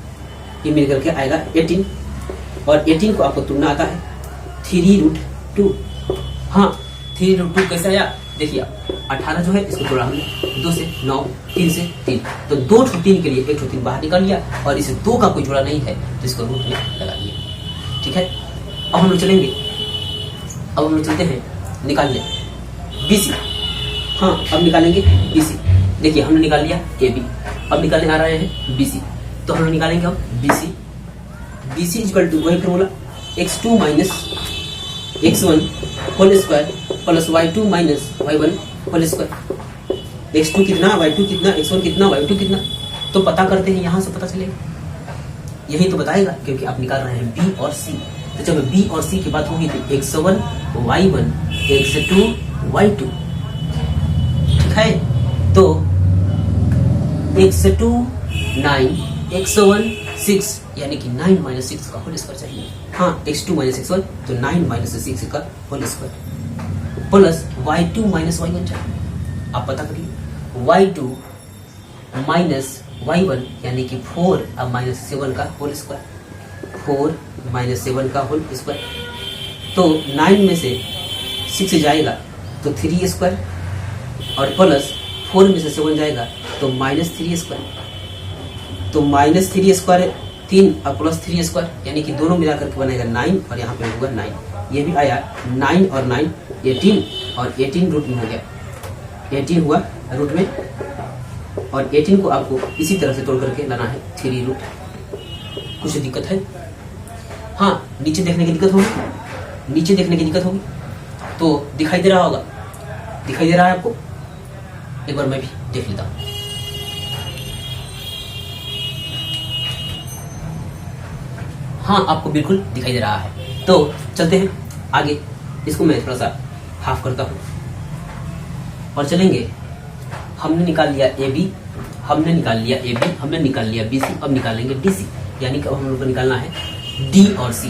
ये मिलकर के आएगा 18, और 18 को आपको तुलना आता है 3√2। हाँ 3√2 कैसे आया, देखिए 18 जो है इसको जोड़ा हमने 2 से 9, 3 से 3, तो 2 3 के लिए 1 3 बाहर निकाल लिया, और इसे 2 का कोई जोड़ा नहीं है तो इसको रूट में लगा दिया। ठीक है, अब हम लोग चलेंगे, अब हम लोग चलते हैं निकालने BC। हाँ अब निकालेंगे BC। देखिए हमने निकाल लिया AB, अब निकालने आ रहे हैं BC, तो हम लोग निकालेंगे अब BC इक्वल टू वही formula x2 minus x1 whole square plus y2 minus y1 whole square. x2 कितना, y2 कितना, x1 कितना, y2 कितना, तो पता करते हैं, यहां से पता चलेगा, यही तो बताएगा क्योंकि आप निकाल रहे हैं B और C। तो जब B और C की बात होगी तो x1 y1 x2 y2। ठीक है, तो x2 9, x1 6, यानी कि 9 माइनस 6 का होल स्क्वायर चाहिए। हाँ x2 माइनस x1, तो 9 माइनस 6 का whole square plus y2 minus y1 चाहिए। आप पता करिए y2 माइनस y1, यानी कि 4 अब माइनस 7 का होल स्क्वायर, 4 माइनस 7 का होल स्क्वायर। तो 9 में से 6 जाएगा तो 3 स्क्वायर, और प्लस 4 में से 7 जाएगा तो माइनस 3 स्क्वायर, तो माइनस 3 स्क्वायर 3 और प्लस 3 स्क्वायर, यानी कि दोनों मिलाकर के बनेगा 9, और यहाँ पे होगा 9, ये भी आया 9 और 9 18, और 18 रूट में हो गया, 18 हुआ रूट में, और 18 को आपको इसी तरह से तोड़ करके लाना है 3 रूट। कुछ दिक्कत है? हाँ नीचे देखने की दिक्कत होगी, नीचे देखने की दिक्कत होगी, तो दिखाई दे रहा होगा, दिखाई दे रहा है आपको, एक बार मैं भी देख लेता हूँ। हाँ आपको बिल्कुल दिखाई दे रहा है, तो चलते हैं आगे, इसको मैं थोड़ा सा हाफ करता हूँ और चलेंगे। हमने निकाल लिया AB, हमने निकाल लिया AB, हमने निकाल लिया BC, अब निकालेंगे DC, यानी कि अब हम लोग को निकालना है डी और सी।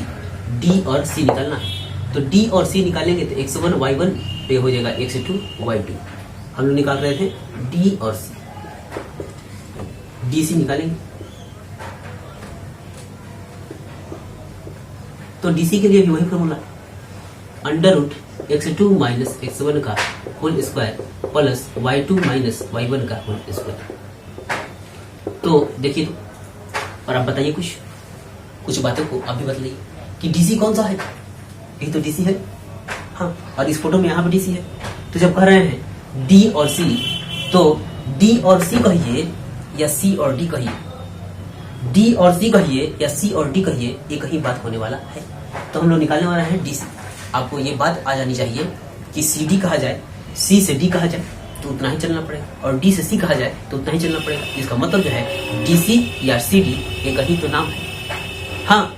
डी और सी निकालना है, तो डी और सी निकालेंगे तो x1 y1 पे हो जाएगा x2 y2। हम लोग निकाल रहे थे डी और सी, डी सी निकालेंगे तो डीसी के लिए भी वही formula, under root x2 minus x1 का whole square plus y2 minus y1 का होल स्क्वायर। तो देखिए, तो और आप बताइए कुछ बातों को आप भी बताइए कि डीसी कौन सा है। यही तो डीसी है, हाँ, और इस फोटो में यहाँ पे डीसी है। तो जब कह रहे हैं डी और सी, तो डी और सी कहिए या सी और डी कहिए, डी और सी कहिए या सी और डी कहिए, एक ही बात होने वाला है। तो हम लोग निकालने वाला है डीसी। आपको ये बात आ जानी चाहिए कि सी डी कहा जाए, सी से डी कहा जाए तो उतना ही चलना पड़ेगा, और डी से सी कहा जाए तो उतना ही चलना पड़ेगा। इसका मतलब जो है डीसी या सी डी एक ही तो नाम है। हाँ,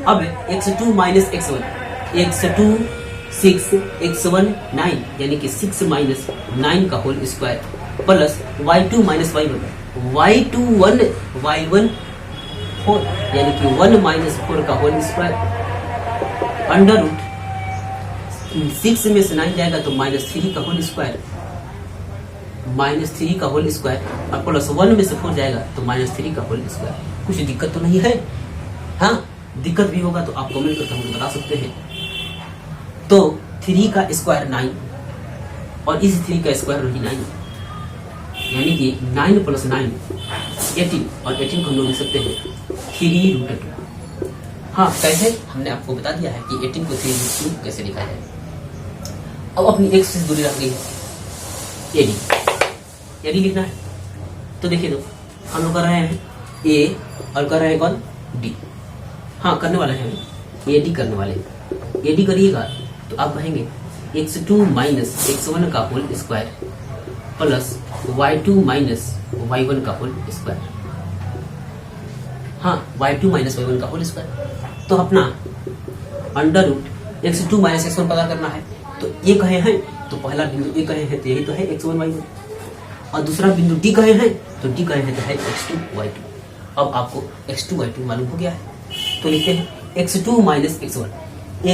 अब x2 minus x1, x2 6, x1 9, यानी कि 6 माइनस 9 का whole square plus y2 minus y1, y2 1, y1 4, यानी कि 1 माइनस 4 का होल स्क्वायर अंडर रूट 6 में से 9 जाएगा तो माइनस 3 का होल स्क्वायर, माइनस 3 का होल स्क्वायर, और प्लस 1 में से 4 जाएगा तो माइनस 3 का होल स्क्वायर। कुछ दिक्कत तो नहीं है? हाँ, दिक्कत भी होगा तो आप कमेंट करके हमको बता सकते हैं। तो 3 का स्क्वायर 9 और इस 3 का स्क्वायर रही 9, यानी कि 9 प्लस 9 18, और 18 को हम लोग लिख सकते हैं 3√2। हाँ, कैसे हमने आपको बता दिया है कि 18 को 3√2 कैसे लिखा जाए। अब अपनी एक से दूरी रख गई है एडी, एडी लिखना है। तो देखिए, तो हम लोग कर रहे हैं ए और कर रहे हैं कौन, डी। हाँ, करने वाले हैं एडी करने वाले। एडी करिएगा तो आप कहेंगे x2 माइनस x1 का whole square plus y2 minus y1 का होल स्क्वायर। हाँ, y2 माइनस y1 का होल स्क्वायर। तो अपना under root x2 minus x1 पता करना है। तो ए कहे हैं तो पहला बिंदु ए कहे हैं तो यही तो है x1 y1, और दूसरा बिंदु डी कहे हैं तो डी कहे हैं तो है x2 y2। अब आपको x2 y2 मालूम हो गया है, तो लिखते हैं x2 minus x1,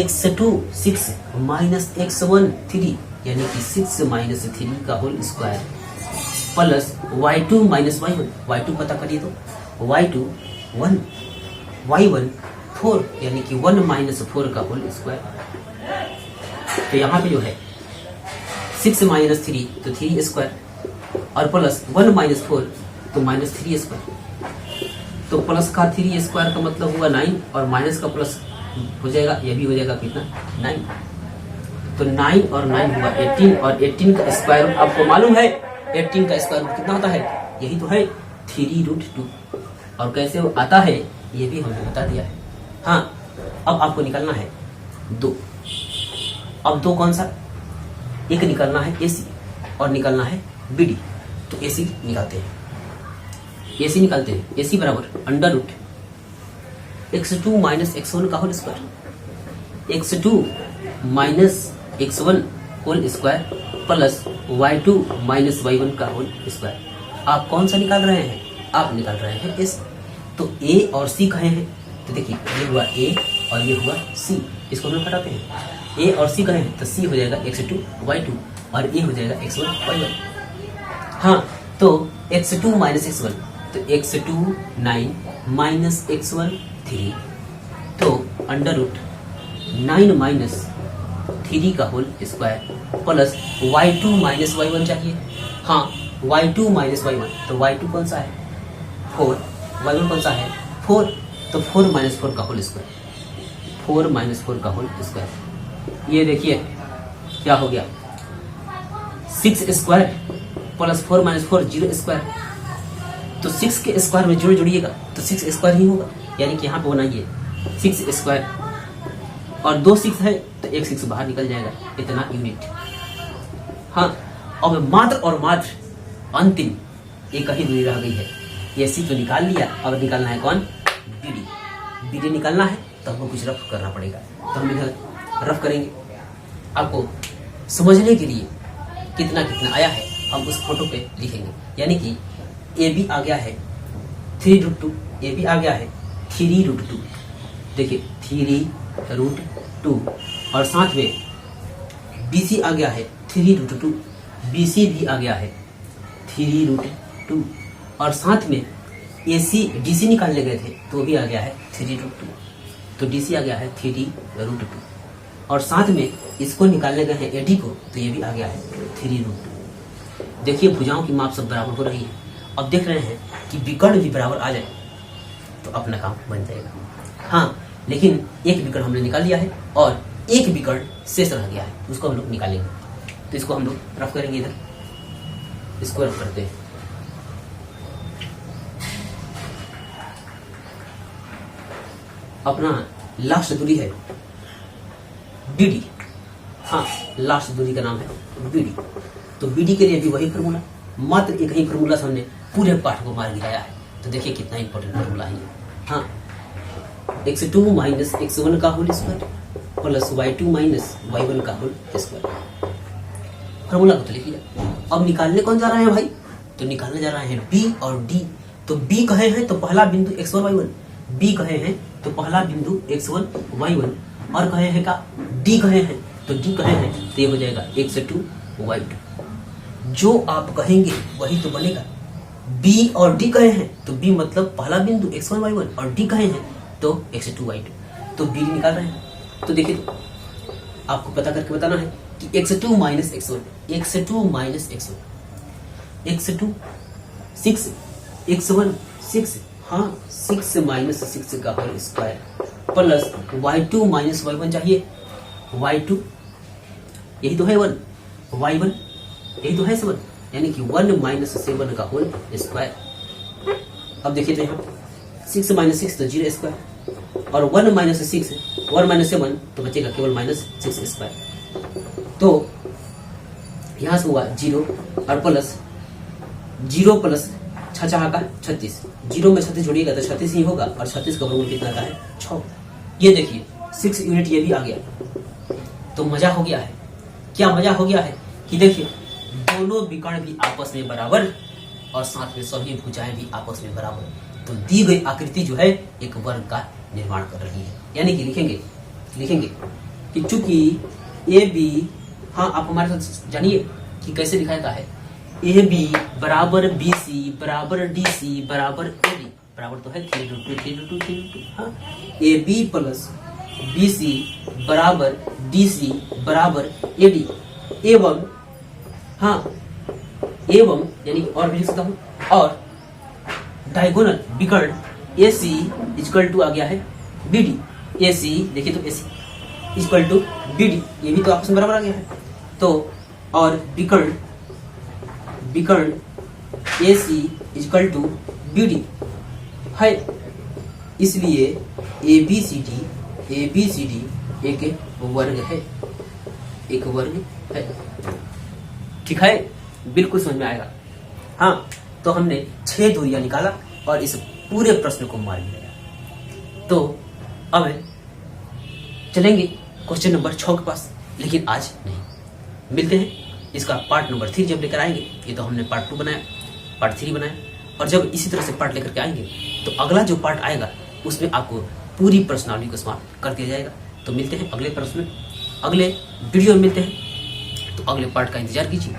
x2 6 minus x1 3, यानी कि 6 माइनस 3 का whole square plus y2 minus y1, y2 पता करिए तो y2 1, y1 4, यानी कि 1 माइनस 4 का होल स्क्वायर। तो यहाँ पे जो है 6 माइनस 3 तो 3 स्क्वायर, और प्लस 1 माइनस 4 तो माइनस 3 स्क्वायर। तो प्लस का 3 स्क्वायर का मतलब हुआ 9, और माइनस का प्लस हो जाएगा, यह भी हो जाएगा कितना 9। तो 9 और 9 हुआ 18, और 18 का स्क्वायर आपको मालूम है 18 का स्क्वायर कितना होता है, यही तो है 3√2। और कैसे वो आता है ये भी हमने बता दिया है। हाँ, अब आपको निकालना है 2। अब 2 कौन सा, एक निकालना है AC और निकालना है BD। तो AC निकालते हैं, AC निकालते हैं। AC बराबर under root x2 minus x1 का whole square, x2 minus x1 whole square plus y2 minus y1 का होल स्क्वायर। आप कौन सा निकाल रहे हैं, आप निकाल रहे हैं AC। तो A और C कहे हैं, तो देखिए ये हुआ A और ये हुआ C, इसको हम लोग हटाते हैं। A और C कहे हैं तो C हो जाएगा x2 y2 और A हो जाएगा x1 y1। हाँ, तो x2 माइनस x1, तो x2 9 माइनस x1 3, तो अंडर रूट 9 माइनस 3 का whole square plus y2 minus y1 चाहिए। हाँ, y2 माइनस y1, तो y2 कौन सा है 4, y1 कौन सा है 4, तो 4 माइनस 4 का होल स्क्वायर, 4 माइनस 4 का होल स्क्वायर। ये देखिए क्या हो गया, 6 स्क्वायर प्लस 4 माइनस 4 0 स्क्वायर। तो 6 के स्क्वायर में 0 जोड़िएगा तो 6 स्क्वायर ही होगा, यानी कि यहाँ पे बनाइए 6 स्क्वायर, और 2 6 है तो एक 6 बाहर निकल जाएगा, इतना यूनिट। हाँ, अब मात्र और मात्र अंतिम एक ही दूरी रह गई है, ये सी तो निकाल लिया। अब निकालना है कौन, BD। BD निकालना है तो हमको कुछ रफ करना पड़ेगा, तो हम इधर रफ करेंगे। आपको समझने के लिए कितना कितना आया है हम उस फोटो पे लिखेंगे, यानी कि AB आ गया है 3√2, ये भी आ गया है 3√2। देखिए 3√2 और साथ में BC आ गया है 3√2, BC भी आ गया है 3√2 और साथ में AC DC निकालने गए थे तो भी आ गया है 3√2, तो DC आ गया है 3√2 और साथ में इसको निकालने गए हैं AD को तो ये भी आ गया है 3√2। देखिए भुजाओं की माप सब बराबर हो रही है। अब देख रहे हैं कि विकर्ण भी बराबर आ जाए तो अपना काम बन जाएगा। हाँ, लेकिन एक विकर्ण हमने निकाल लिया है और एक विकर्ण शेष रह गया है, उसको हम लोग निकालेंगे। तो इसको हम लोग रफ करेंगे, इधर इसको रफ करते हैं। अपना लास्ट दूरी है BD। हाँ, लास्ट दूरी का नाम है BD। तो BD के लिए भी वही फार्मूला, मात्र एक ही फार्मूला से हमने पूरे पाठ को मार गिराया है। तो देखिए कितना इंपॉर्टेंट फार्मूला है। हाँ, x2 माइनस x1 का whole square plus y2 minus y1 का होल स्क्वायर। फार्मूला को तो लिख लिया। अब निकालने कौन जा रहा है भाई? तो निकालने जा रहा है B और D। तो B कहे हैं तो पहला बिंदु x1 y1, B कहे हैं तो पहला बिंदु x1 y1 और कहे हैं का D कहे हैं तो D कहे हैं तो ये हो जाएगा x2 y2। जो आप कहेंगे वही तो बनेगा। B और D कहे हैं तो B मतलब पहला बिंदु x1 y1 और D कहे हैं तो x2 y2, तो B निकाल रहे हैं। तो देखिए, तो आपको पता करके बताना है कि x2 minus x1, x2 minus x1, x2 6, x1 6, हाँ 6 माइनस 6 का whole square plus y2 minus y1 चाहिए, y2 यही तो है 1, y1 यही तो है 7, यानी कि 1 माइनस 7 का होल स्क्वायर। अब देखिए तो यहाँ 6 माइनस 6 तो 0 स्क्वायर और 1 माइनस 6 1 माइनस 7 तो बचेगा केवल माइनस 6 स्क्वायर। तो यहाँ से हुआ 0 और प्लस 0 प्लस 6 का 36, 0 में 36 जोड़िएगा तो 36 ही होगा और 36 का वर्गमूल कितना का है 6। ये देखिए 6 यूनिट ये भी आ गया। तो मजा हो गया है। क्या मजा हो गया है कि देखिए दोनों विकर्ण भी आपस में बराबर और साथ में सभी भुजाएं भी आपस में बराबर। तो दी गई आकृति जो है एक वर्ग का निर्माण कर रही है। यानी कि लिखेंगे कि चूंकि ए बी, हाँ आप हमारे साथ जानिए कि कैसे लिखा जाता है। ए बी बराबर बी सी बराबर डी सी बराबर ए डी, बराबर तो है 3√2। हाँ, A B plus B C बराबर डी सी बराबर ए डी एवं, हाँ एवं यानी कि और भी लिख सकता हूँ, और डायगोनल विकर्ण AC इक्वल टू आ गया है BD। AC देखिए तो AC इक्वल टू BD, ये भी तो आपस में बराबर आ गया है। तो और विकर्ण AC इक्वल टू BD है, इसलिए ABCD एक वर्ग है। ठीक है, बिल्कुल समझ में आएगा। हाँ, तो हमने 6 दूरियां निकाला और इस पूरे प्रश्न को मार दिया। तो अब चलेंगे क्वेश्चन नंबर 6 के पास, लेकिन आज नहीं। मिलते हैं इसका पार्ट नंबर 3 जब लेकर आएंगे। ये तो हमने पार्ट 2 बनाया, पार्ट 3 बनाया, और जब इसी तरह से पार्ट लेकर के आएंगे तो अगला जो पार्ट आएगा उसमें आपको पूरी प्रश्नावली को समाप्त कर दिया जाएगा। तो मिलते हैं अगले प्रश्न में, अगले वीडियो में मिलते हैं। तो अगले पार्ट का इंतजार कीजिए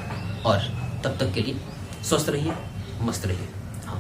और तब तक के लिए स्वस्थ रहिए, मस्त रहिए।